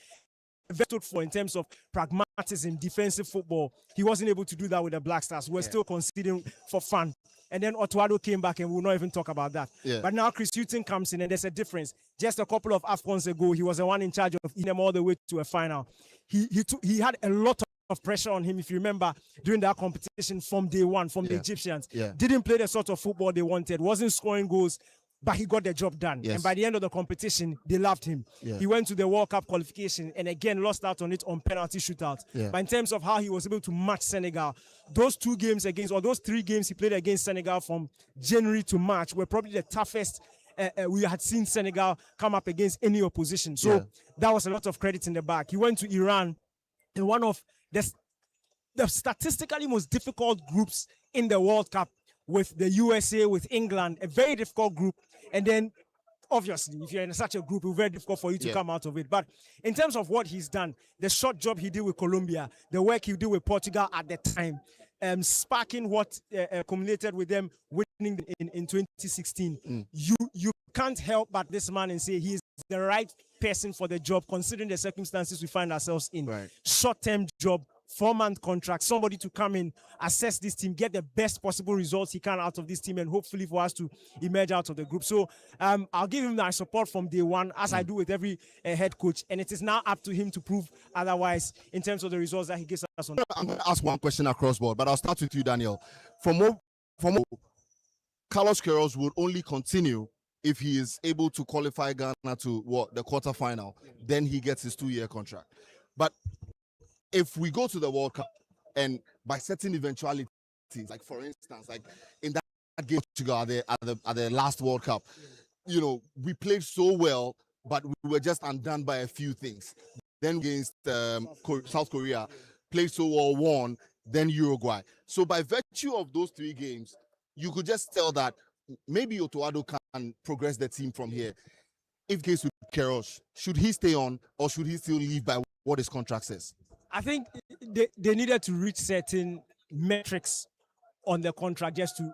stood for in terms of pragmatism, defensive football. He wasn't able to do that with the Black Stars. We're still considering for fun. And then Otuado came back, and we'll not even talk about that. But now Chris Houghton comes in, and there's a difference. Just a couple of AFCONs ago, he was the one in charge of them all the way to a final. He had a lot of pressure on him, if you remember, during that competition from day one, from the Egyptians. Didn't play the sort of football they wanted, wasn't scoring goals, but he got the job done. And by the end of the competition, they loved him. He went to the World Cup qualification and again lost out on it on penalty shootouts. But in terms of how he was able to match Senegal, those 2 games against, or those 3 games he played against Senegal from January to March were probably the toughest we had seen Senegal come up against any opposition. So that was a lot of credit in the back. He went to Iran in one of the statistically most difficult groups in the World Cup, with the USA, with England, a very difficult group. And then, obviously, if you're in such a group, it's very difficult for you to come out of it. But in terms of what he's done, the short job he did with Colombia, the work he did with Portugal at the time, sparking what accumulated with them winning in 2016, you can't help but this man and say he's the right person for the job, considering the circumstances we find ourselves in. Short-term job, 4-month contract, somebody to come in, assess this team, get the best possible results he can out of this team, and hopefully for us to emerge out of the group. So I'll give him my support from day one, as I do with every head coach, and it is now up to him to prove otherwise in terms of the results that he gives us. I'm going to ask one question across board, but I'll start with you, Daniel. From Carlos Queiroz would only continue if he is able to qualify Ghana to the quarterfinal. Then he gets his 2-year contract. But if we go to the World Cup, and by certain eventualities, like for instance, like in that game at the last World Cup. You know, we played so well, but we were just undone by a few things. Then against South Korea, played so well, won, then Uruguay. So by virtue of those 3 games, you could just tell that maybe Otoado can progress the team from here. If case with Queiroz, should he stay on or should he still leave by what his contract says? I think they needed to reach certain metrics on the contract just to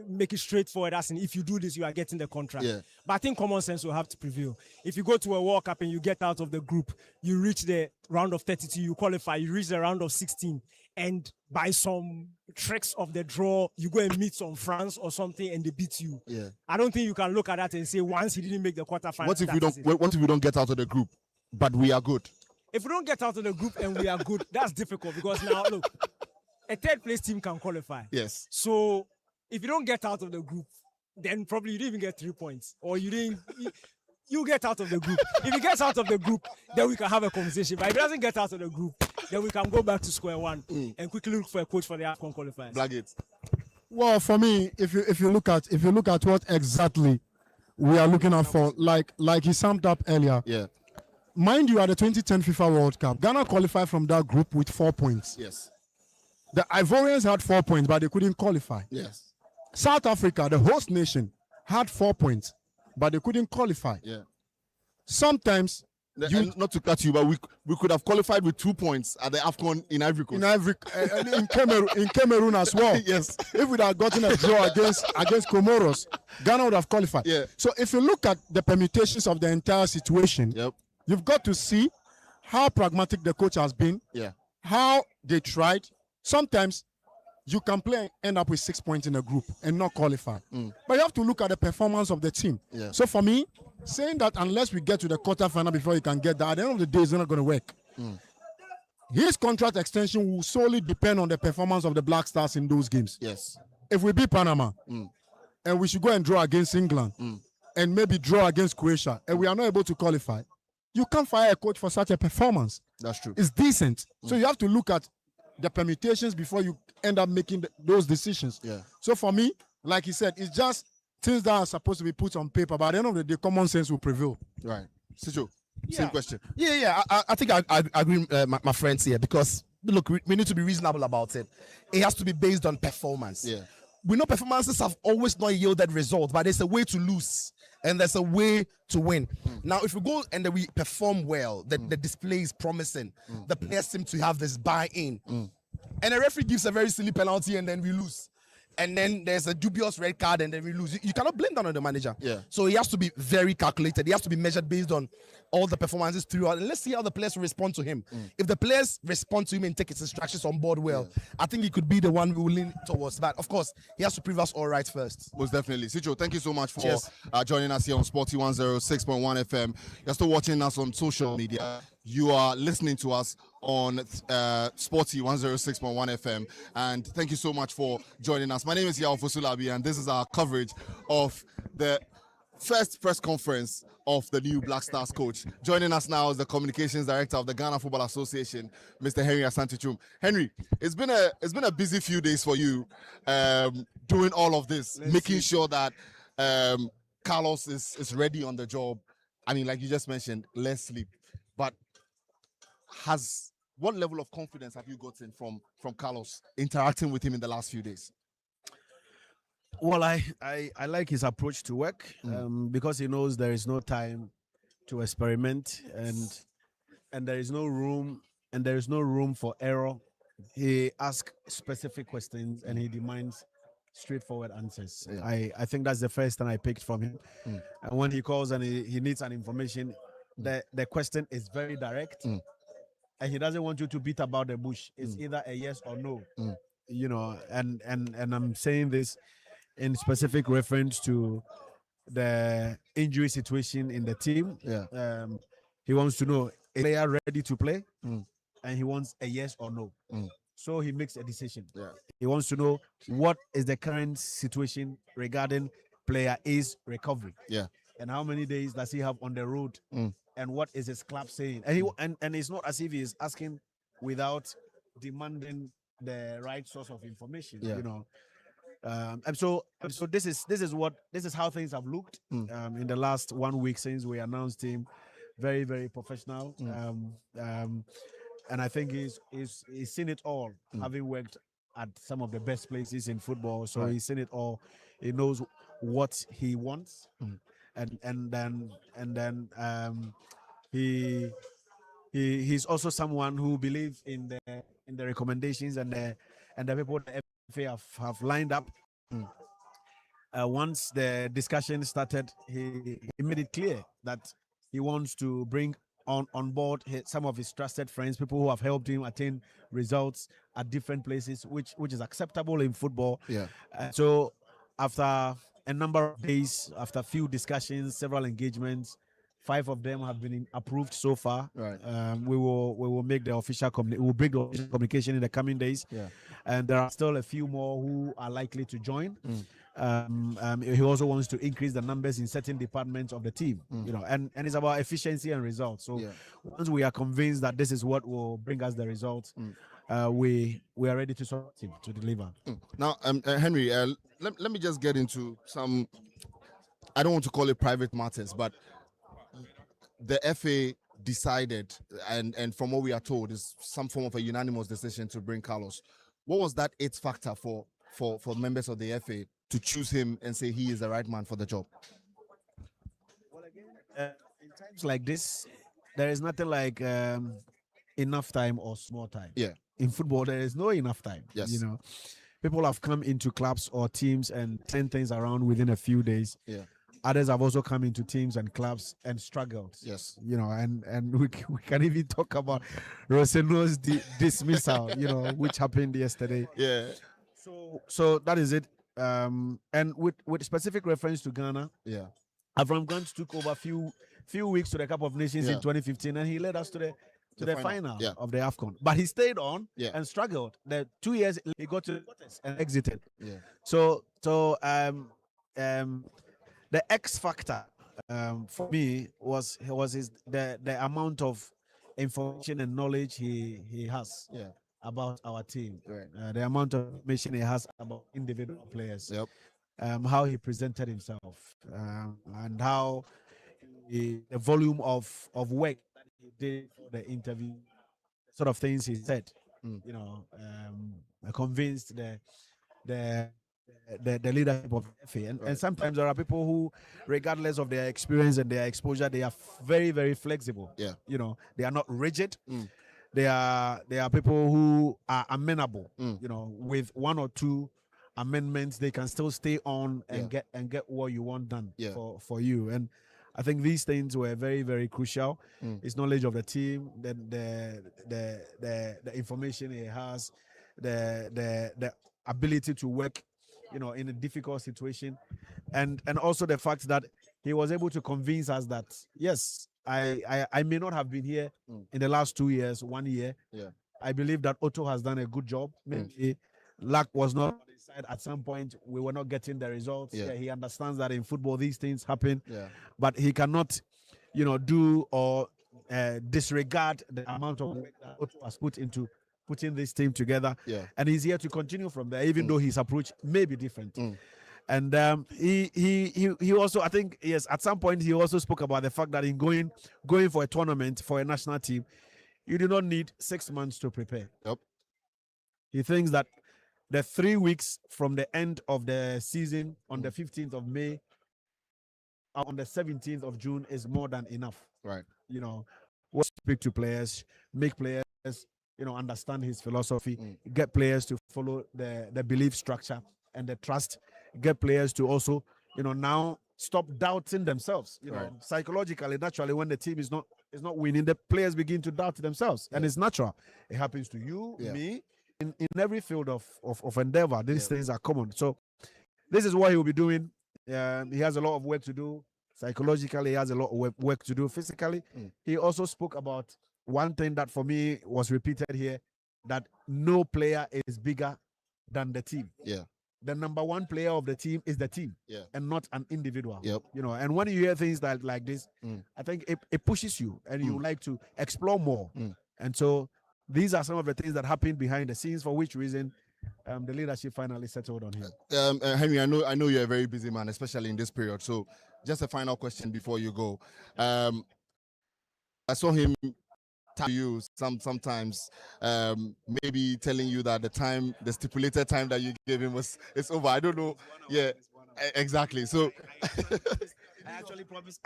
make it straightforward, as in if you do this, you are getting the contract. Yeah. But I think common sense will have to prevail. If you go to a World Cup and you get out of the group, you reach the round of 32, you qualify, you reach the round of 16, and by some tricks of the draw, you go and meet some France or something and they beat you. Yeah. I don't think you can look at that and say once he didn't make the quarterfinals. What if we don't get out of the group, but we are good? If we don't get out of the group and we are good, that's difficult because now look, a third place team can qualify. Yes. So if you don't get out of the group, then probably you didn't even get 3 points, or you didn't. You get out of the group. If he gets out of the group, then we can have a conversation. But if he doesn't get out of the group, then we can go back to square one and quickly look for a coach for the AFCON qualifiers. Blackgate. Well, for me, if you look at what exactly we are looking out for, like he summed up earlier. Yeah. Mind you, at the 2010 FIFA World Cup, Ghana qualified from that group with 4 points. Yes. The Ivorians had 4 points, but they couldn't qualify. Yes. South Africa, the host nation, had 4 points, but they couldn't qualify. Yeah. Sometimes, and not to cut you, but we could have qualified with 2 points at the AFCON in Ivory Coast. In Cameroon as well. Yes. If we'd have gotten a draw against Comoros, Ghana would have qualified. Yeah. So if you look at the permutations of the entire situation, you've got to see how pragmatic the coach has been. Yeah. How they tried. Sometimes you can play and end up with 6 points in a group and not qualify. But you have to look at the performance of the team. Yeah. So for me, saying that unless we get to the quarterfinal before you can get that, at the end of the day, it's not going to work. His contract extension will solely depend on the performance of the Black Stars in those games. Yes. If we beat Panama and we should go and draw against England and maybe draw against Croatia and we are not able to qualify, you can't fire a coach for such a performance. That's true. It's decent. So you have to look at the permutations before you end up making those decisions. Yeah. So for me, like he said, it's just things that are supposed to be put on paper, but at the end of the day, common sense will prevail. Right. Sijo, same question. Yeah. I think I agree, my friends here, because look, we need to be reasonable about it. It has to be based on performance. Yeah. We know performances have always not yielded results, but there's a way to lose and there's a way to win. Now, if we go and then we perform well, the display is promising, the players seem to have this buy-in, and the referee gives a very silly penalty and then we lose. And then there's a dubious red card and then we lose. You cannot blame that on the manager. Yeah. So he has to be very calculated. He has to be measured based on all the performances throughout. And let's see how the players respond to him. If the players respond to him and take his instructions on board well, I think he could be the one we will lean towards. But of course, he has to prove us all right first. Most definitely. Sijo, thank you so much for Cheers. joining us here on Sporty 106.1 FM. You're still watching us on social media. You are listening to us on Sporty 106.1 FM. And thank you so much for joining us. My name is Yao Fosulabi, and this is our coverage of the first press conference of the new Black Stars coach. Joining us now is the communications director of the Ghana Football Association, Mr. Henry Asante-Chum. Henry, it's been a busy few days for you doing all of this, making sure that Carlos is ready on the job. I mean, like you just mentioned, less sleep. But what level of confidence have you gotten from Carlos interacting with him in the last few days? Well, I like his approach to work because he knows there is no time to experiment and there is no room for error. He asks specific questions and he demands straightforward answers. Yeah. I think that's the first thing I picked from him. And when he calls and he needs an information, the question is very direct. And he doesn't want you to beat about the bush. It's either a yes or no. You know, and I'm saying this in specific reference to the injury situation in the team. Yeah. He wants to know, is the player ready to play? And he wants a yes or no. So he makes a decision. Yeah. He wants to know what is the current situation regarding player A's recovery. Yeah. And how many days does he have on the road? And what is his club saying? And and it's not as if he is asking without demanding the right source of information. Yeah. You know, So this is how things have looked in the last 1 week since we announced him. Very, very professional. And I think he's seen it all, having worked at some of the best places in football. So he's seen it all. He knows what he wants, and then he's also someone who believes in the recommendations and the people the FA have lined up. Once the discussion started, he made it clear that he wants to bring on board some of his trusted friends, people who have helped him attain results at different places, which is acceptable in football. Yeah. So after a number of days, after a few discussions, several engagements, 5 of them have been approved so far. Right. We will make the official we'll break the official communication in the coming days. Yeah. And there are still a few more who are likely to join. He also wants to increase the numbers in certain departments of the team, and it's about efficiency and results. So once we are convinced that this is what will bring us the results, we are ready to support him to deliver. Now, Henry, let me just get into some, I don't want to call it private matters, but the FA decided, and from what we are told, is some form of a unanimous decision to bring Carlos. What was that X factor for members of the FA to choose him and say he is the right man for the job? In times like this, there is nothing like enough time or small time. Yeah. In football, there is no enough time. Yes. People have come into clubs or teams and turned things around within a few days. Yeah. Others have also come into teams and clubs and struggled. Yes. And we can even talk about Roseno's dismissal, which happened yesterday. Yeah. So that is it. And with specific reference to Ghana, yeah, Avram Grant took over few weeks to the Cup of Nations in 2015, and he led us to the final of the AFCON. But he stayed on and struggled. The 2 years he got to the quarters and exited. Yeah. So the X factor for me was the amount of information and knowledge he has about our team. Right. The amount of information he has about individual players. How he presented himself, and how the volume of work that he did for the interview, sort of things he said. Convinced the leadership of the FA. And sometimes there are people who, regardless of their experience and their exposure, they are very, very flexible. Yeah. They are not rigid. They are people who are amenable. With 1 or 2 amendments, they can still stay on and get what you want done for you. And I think these things were very, very crucial. His knowledge of the team, the information he has, the ability to work, in a difficult situation, and also the fact that he was able to convince us that yes, I may not have been here in the last 2 years, 1 year. Yeah. I believe that Otto has done a good job. Maybe luck was not on his side at some point. We were not getting the results. Yeah. He understands that in football these things happen. Yeah. But he cannot, do or disregard the amount of work that Otto has put into putting this team together. Yeah. And he's here to continue from there, even though his approach may be different. And he also, I think, yes, at some point he also spoke about the fact that in going for a tournament for a national team, you do not need 6 months to prepare. Yep. He thinks that the 3 weeks from the end of the season on the 15th of May, on the 17th of June is more than enough. Right. We'll speak to players, make players, understand his philosophy, get players to follow the belief structure and the trust, get players to also, now stop doubting themselves. Psychologically, naturally, when the team is not winning, the players begin to doubt themselves, and it's natural. It happens to you, me, in every field of endeavor. These things are common. So this is what he will be doing. He has a lot of work to do. Psychologically, he has a lot of work to do. Physically, he also spoke about one thing that for me was repeated here, that no player is bigger than the team. Yeah. The number one player of the team is the team, and not an individual. Yep. And when you hear things like this, I think it pushes you, and you like to explore more. And so these are some of the things that happen behind the scenes, for which reason the leadership finally settled on him. Henry, I know you're a very busy man, especially in this period. So, just a final question before you go. I saw him tell you sometimes, maybe telling you that the stipulated time that you gave him it's over. I don't know. Yeah, exactly. So. I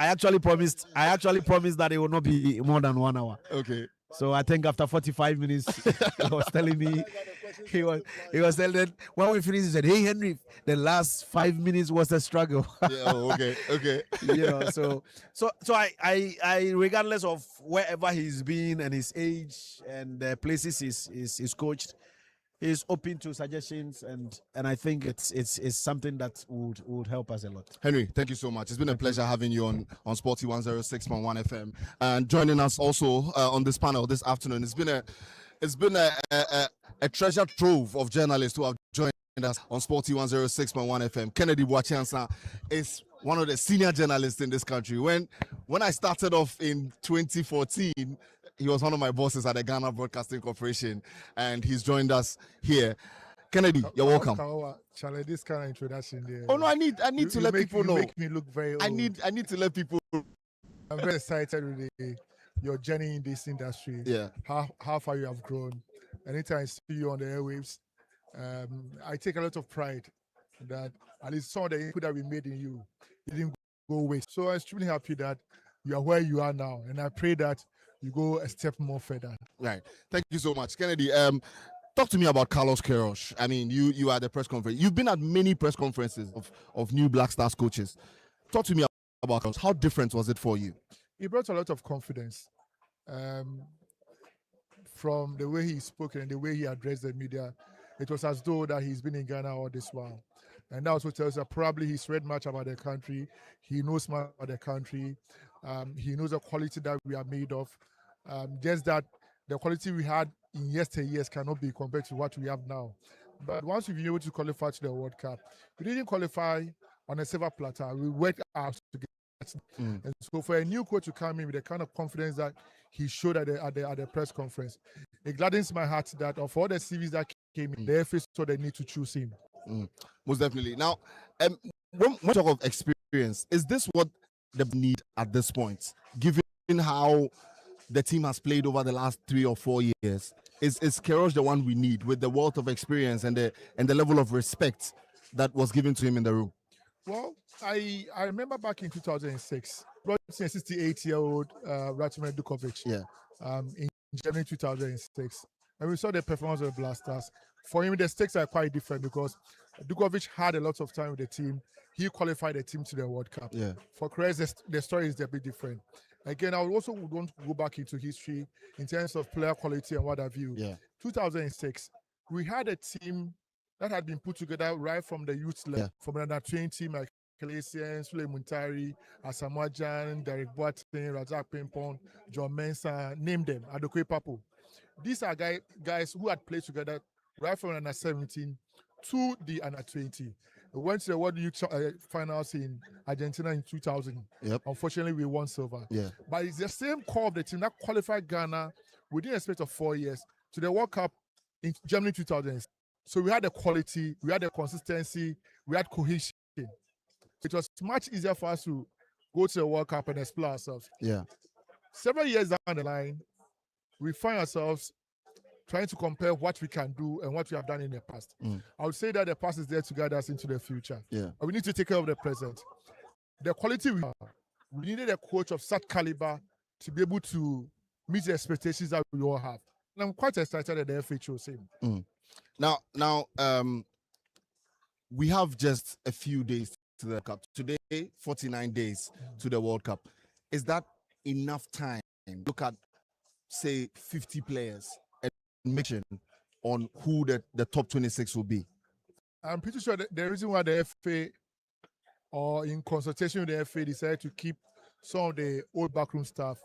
actually promised that it will not be more than 1 hour. Okay. So I think after 45 minutes, he was telling me, he was telling that when we finished, he said, "Hey Henry, the last 5 minutes was a struggle." Yeah, oh, okay. So I regardless of wherever he's been and his age and the places he's coached, he's open to suggestions, and I think it's something that would help us a lot. Henry, thank you so much. It's been a pleasure having you on Sporty 106.1 FM and joining us also on this panel this afternoon. It's been a treasure trove of journalists who have joined us on Sporty 106.1 FM. Kennedy Boachiansa is one of the senior journalists in this country. When I started off in 2014, he was one of my bosses at the Ghana Broadcasting Corporation, and he's joined us here. Kennedy, you're welcome. Charlie, this kind of introduction there. Oh no, I need to let people know. You make me look very old. I need to let people. I'm very excited with your journey in this industry. Yeah. How far you have grown. Anytime I see you on the airwaves, I take a lot of pride that at least some of the input that we made in you didn't go waste. So I'm extremely happy that you are where you are now, and I pray that you go a step more further. Right. Thank you so much, Kennedy. Talk to me about Carlos Queiroz. I mean, you are at the press conference. You've been at many press conferences of new Black Stars coaches. Talk to me about Carlos. How different was it for you? He brought a lot of confidence from the way he spoke and the way he addressed the media. It was as though that he's been in Ghana all this while. And that also tells us that probably he's read much about the country. He knows much about the country. He knows the quality that we are made of. Just that the quality we had in yesteryears cannot be compared to what we have now. But once we've been able to qualify to the World Cup, we didn't qualify on a silver platter. We worked out to get it. And so for a new coach to come in with the kind of confidence that he showed at the press conference, it gladdens my heart that of all the CVs that came in, the FA saw the need to choose him. Most definitely. Now, when we talk of experience, is this what they need at this point, given how the team has played over the last 3 or 4 years? Is Queiroz the one we need with the wealth of experience and the level of respect that was given to him in the room? Well, I remember back in 2006, brought a 68-year-old Ratimer Dukovic in January 2006. And we saw the performance of the Blasters. For him, the stakes are quite different because Dukovic had a lot of time with the team. He qualified the team to the World Cup. Yeah. For Queiroz, the story is a bit different. Again, I also would want to go back into history in terms of player quality and what have you. Yeah. 2006, we had a team that had been put together right from the youth level, from under 20, Michael Essien, Sule Muntari, Asamoah Gyan, Derek Boateng, Razak Pimpon, John Mensah, name them, Adokwe Papo. These are guys who had played together right from under 17 to the under 20. We went to the World Youth Finals in Argentina in 2000. Yep. Unfortunately, we won silver. Yeah. But it's the same core of the team that qualified Ghana within a space of 4 years to the World Cup in Germany 2000. So we had the quality, we had the consistency, we had cohesion. It was much easier for us to go to the World Cup and explore ourselves. Yeah. Several years down the line, we find ourselves trying to compare what we can do and what we have done in the past. I would say that the past is there to guide us into the future. Yeah. But we need to take care of the present. The quality we needed a coach of such caliber to be able to meet the expectations that we all have. And I'm quite excited that the FA chose him. Now, we have just a few days to the Cup. Today, 49 days to the World Cup. Is that enough time? Look at, say, 50 players and mention on who the top 26 will be. I'm pretty sure that the reason why the FA, or in consultation with the FA, decided to keep some of the old backroom staff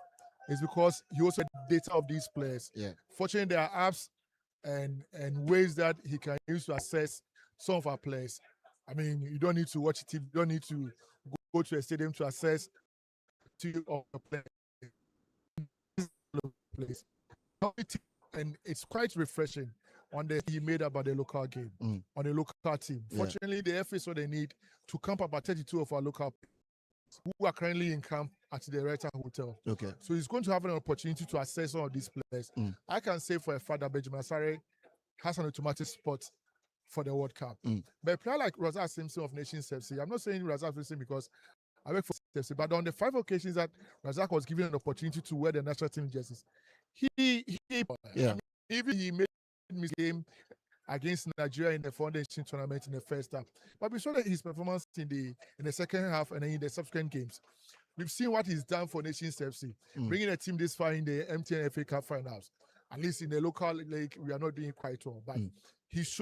is because he also had data of these players. Yeah. Fortunately, there are apps and ways that he can use to assess some of our players. I mean, you don't need to watch it. You don't need to go to a stadium to assess two of the players. And it's quite refreshing on the he made about the local game, on the local team. Yeah. Fortunately, the FA saw they need to camp about 32 of our local players who are currently in camp at the Alisa Hotel. Okay. So he's going to have an opportunity to assess some of these players. I can say for a fact that Benjamin Asare has an automatic spot for the World Cup. But a player like Razak Simpson of Nations FC, I'm not saying Razak Simpson because I work for FC, but on the 5 occasions that Razak was given an opportunity to wear the national team jerseys, even he made his game against Nigeria in the foundation tournament in the first half. But we saw that his performance in the second half and then in the subsequent games. We've seen what he's done for Nations FC, bringing a team this far in the MTN FA Cup finals. At least in the local league, we are not doing quite well. But he's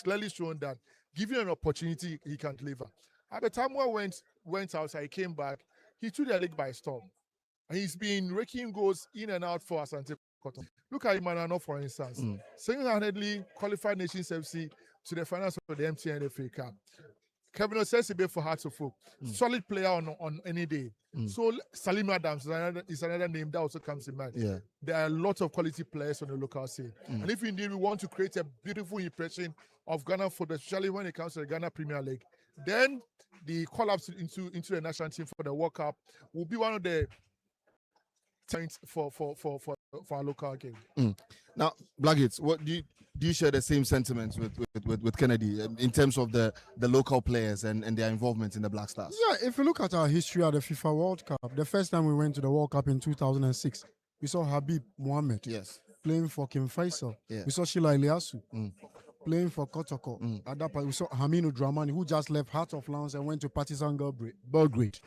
clearly shown that given an opportunity, he can deliver. At the time when went outside, he came back, he took the league by storm. And he's been raking goals in and out for Asante Kotoko. Look at Imanano, for instance. Single-handedly qualified Nations FC to the finals of the MTN FA Cup. Kevin Osesibe for Hearts of Oak. Solid player on any day. So Salim Adams is another name that also comes in mind. Yeah. There are a lot of quality players on the local scene. And if indeed we want to create a beautiful impression of Ghana football, especially when it comes to the Ghana Premier League, then the call-ups into the national team for the World Cup will be one of the points for our local game. Now, Blackgates, what do you share the same sentiments with Kennedy in terms of the local players and their involvement in the Black Stars? Yeah, if you look at our history at the FIFA World Cup, the first time we went to the World Cup in 2006, we saw Habib Mohamed playing for Kim Faisal. Yeah. We saw Sheila Iliasu playing for Kotoko. At that point, we saw Haminu Dramani, who just left Heart of Lions and went to Partizan Belgrade.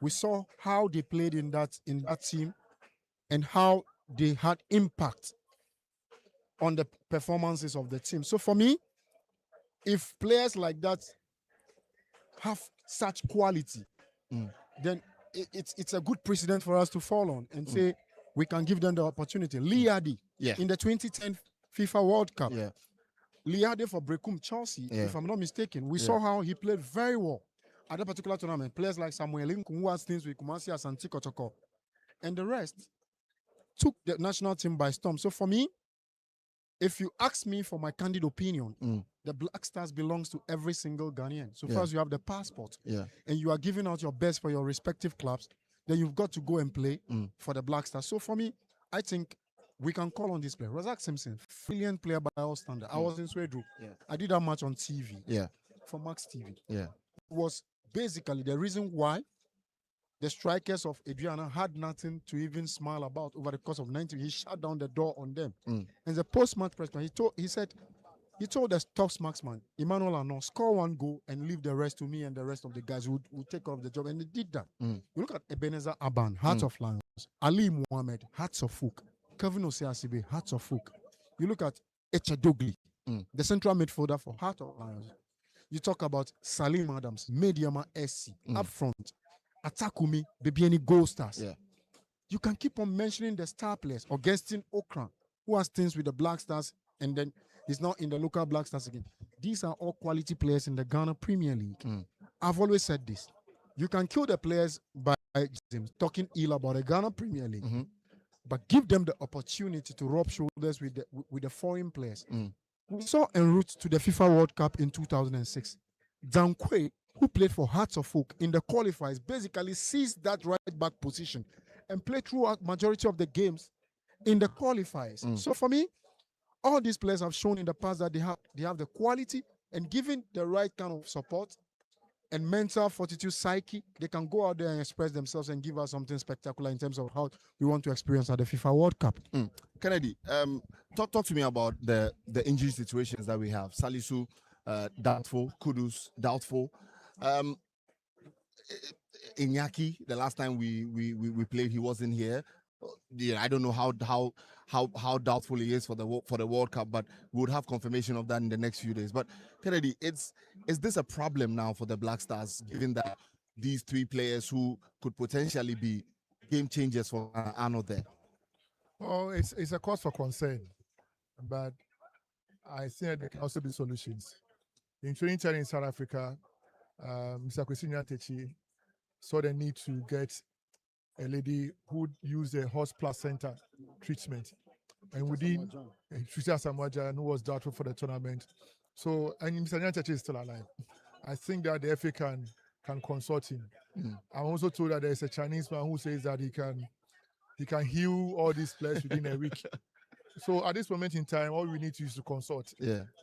We saw how they played in that team and how they had impact on the performances of the team. So for me, if players like that have such quality, then it's a good precedent for us to follow on and say we can give them the opportunity. Liadi in the 2010 FIFA World Cup. Liadi for Brecum Chelsea, if I'm not mistaken. We saw how he played very well at that particular tournament. Players like Samuel Nkunku, who has things with Kumasi Asante Kotoko, and the rest took the national team by storm. So for me, if you ask me for my candid opinion, the Black Stars belongs to every single Ghanaian. So first you have the passport, and you are giving out your best for your respective clubs, then you've got to go and play for the Black Stars. So for me, I think we can call on this player. Razak Simpson, brilliant player by all standards. I was in Sweden. I did that match on TV for Max TV. It was basically the reason why the strikers of Adriana had nothing to even smile about over the course of 90. He shut down the door on them. And the post-match press conference, he told the top marksman, Emmanuel Arnaud, score 1 goal and leave the rest to me and the rest of the guys who take care of the job. And they did that. You look at Ebenezer Aban, Hearts of Lions, Ali Mohamed, Hearts of Oak, Kevin Oseasibe, Hearts of Oak. You look at Echedogli, the central midfielder for Hearts of Lions. You talk about Salim Adams, Mediama SC, up front. Atakumi, Bebieni Gold Stars. You can keep on mentioning the star players. Augustine Okran, who has things with the Black Stars, and then he's now in the local Black Stars again. These are all quality players in the Ghana Premier League. I've always said this. You can kill the players by talking ill about the Ghana Premier League, but give them the opportunity to rub shoulders with the foreign players. We saw en route to the FIFA World Cup in 2006. Dankwe, who played for Hearts of Oak in the qualifiers, basically seized that right back position and played throughout majority of the games in the qualifiers. So for me, all these players have shown in the past that they have the quality, and given the right kind of support and mental fortitude, psyche, they can go out there and express themselves and give us something spectacular in terms of how we want to experience at the FIFA World Cup. Kennedy, talk to me about the injury situations that we have. Salisu, doubtful. Kudus, doubtful. Iñaki, the last time we played, he wasn't here. I don't know how doubtful he is for the World Cup, but we would have confirmation of that in the next few days. But Kennedy, is this a problem now for the Black Stars, given that these 3 players who could potentially be game changers for are not there? Well, it's a cause for concern, but I think there can also be solutions. In 2010 in South Africa, Mr. Kwesi Nyantechi saw the need to get a lady who used a horse placenta treatment and within Trisha Samoajan, who was doubtful for the tournament. So, and Mr. Nyanchachi is still alive. I think that the FA can consult him. I'm also told that there's a Chinese man who says that he can heal all these players within a week. So at this moment in time, all we need to is to consult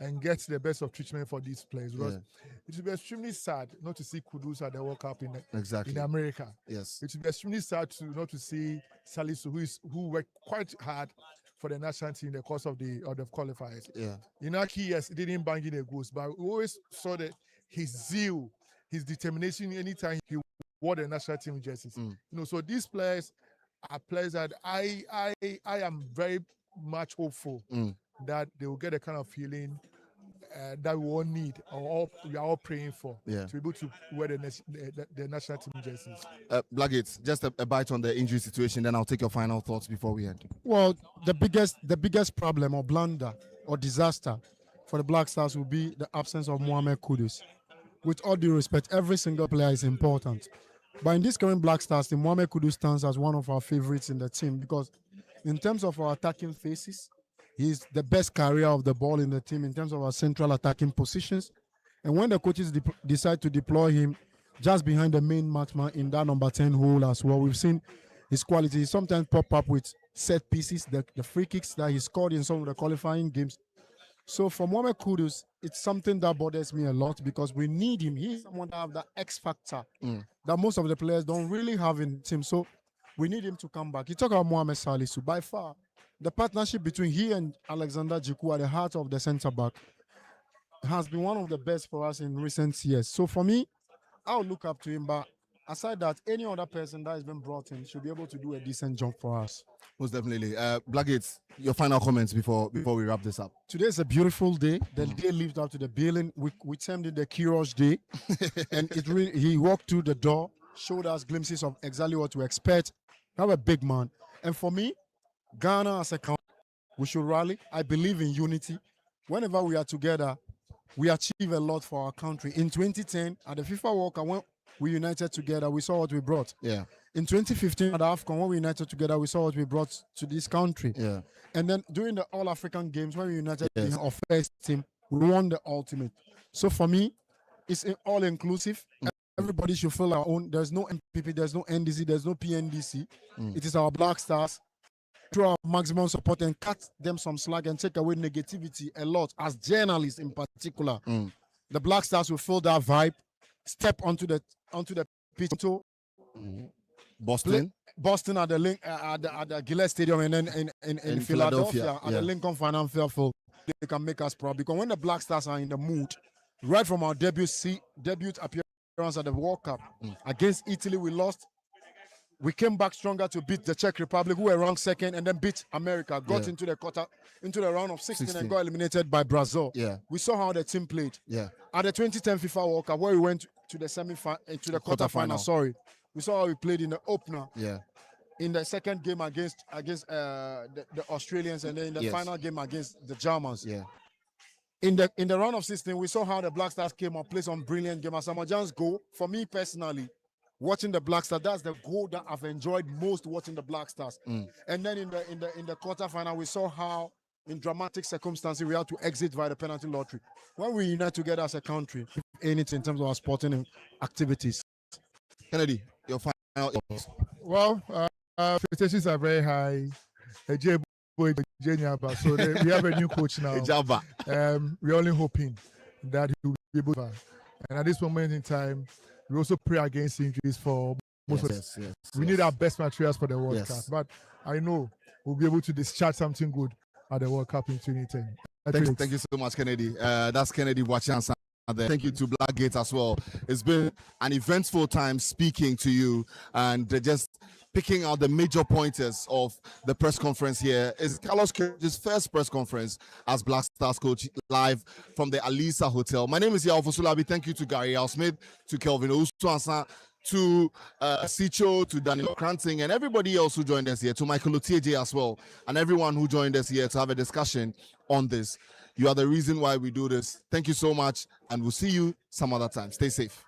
and get the best of treatment for these players, because it will be extremely sad not to see Kudus at the World Cup in America. Yes, it will be extremely sad not to see Salisu, who worked quite hard for the national team in the course of the qualifiers. Yeah, in our key years, he didn't bang in a goals, but we always saw that his zeal, his determination anytime he wore the national team jerseys. So these players are players that I am very much hopeful that they will get a kind of feeling that we all need, or we are all praying for, to be able to wear the national team jerseys. Blackgates, just a bite on the injury situation, then I'll take your final thoughts before we end. Well, the biggest problem or blunder or disaster for the Black Stars will be the absence of Mohamed Kudus. With all due respect, every single player is important. But in this current Black Stars team, Mohamed Kudus stands as one of our favorites in the team, because in terms of our attacking phases, he's the best carrier of the ball in the team in terms of our central attacking positions. And when the coaches decide to deploy him just behind the main marksman in that number 10 hole as well, we've seen his quality. He sometimes pop up with set pieces, the free kicks that he scored in some of the qualifying games. So for Mohamed Kudus, it's something that bothers me a lot, because we need him. He's someone that have that X factor that most of the players don't really have in the team. So we need him to come back. You talk about Mohamed Salisu. By far, the partnership between he and Alexander Djiku at the heart of the centre back has been one of the best for us in recent years. So for me, I'll look up to him. But aside that, any other person that has been brought in should be able to do a decent job for us. Most definitely. Blackgates, your final comments before we wrap this up. Today is a beautiful day. The day lived up to the billing. We termed it the Queiroz day. And he walked through the door, showed us glimpses of exactly what to expect. Have a big man. And for me, Ghana as a country, we should rally. I believe in unity. Whenever we are together, we achieve a lot for our country. In 2010, at the FIFA World Cup, when we united together, we saw what we brought. Yeah. In 2015, at the AFCON, when we united together, we saw what we brought to this country. Yeah. And then during the All African Games, when we united our first team, we won the ultimate. So for me, it's all inclusive. Everybody should feel our own. There's no MPP, there's no NDC, there's no PNDC. It is our Black Stars. Through our maximum support and cut them some slack and take away negativity a lot, as journalists in particular. The Black Stars will feel that vibe, step onto the pitch. Boston at the at the Gillette Stadium, and then in Philadelphia at the Lincoln Financial Field, they can make us proud. Because when the Black Stars are in the mood, right from our debut appearance at the World Cup against Italy, we lost. We came back stronger to beat the Czech Republic, who were ranked second, and then beat America. Got into the round of 16 and got eliminated by Brazil. We saw how the team played. At the 2010 FIFA World Cup, where we went to the quarterfinal. Sorry, we saw how we played in the opener. In the second game against the Australians, and then in the final game against the Germans. In the round of 16, we saw how the Black Stars came up, played some brilliant game. Asamoah's goal, for me personally, watching the Black Stars, that's the goal that I've enjoyed most, watching the Black Stars. And then in the quarterfinal, we saw how in dramatic circumstances we had to exit via the penalty lottery. When we unite together as a country, anything in terms of our sporting activities. Kennedy, your final thoughts. Well, expectations are very high. So we have a new coach now. We're only hoping that he will be able to. And at this moment in time, we also pray against injuries for most of us. We need our best materials for the World Cup. But I know we'll be able to discharge something good at the World Cup in 2010. Thank you so much, Kennedy. That's Kennedy Wachansa. Thank you to Blackgate as well. It's been an eventful time speaking to you and just picking out the major pointers of the press conference here. It's Carlos Queiroz's first press conference as Black Stars coach, live from the Alisa Hotel. My name is Yao Fosulabi. Thank you to Gary Al Smith, to Kelvin Osuansa, to Sicho, to Daniel Cranting, and everybody else who joined us here, to Michael Otieje as well, and everyone who joined us here to have a discussion on this. You are the reason why we do this. Thank you so much, and we'll see you some other time. Stay safe.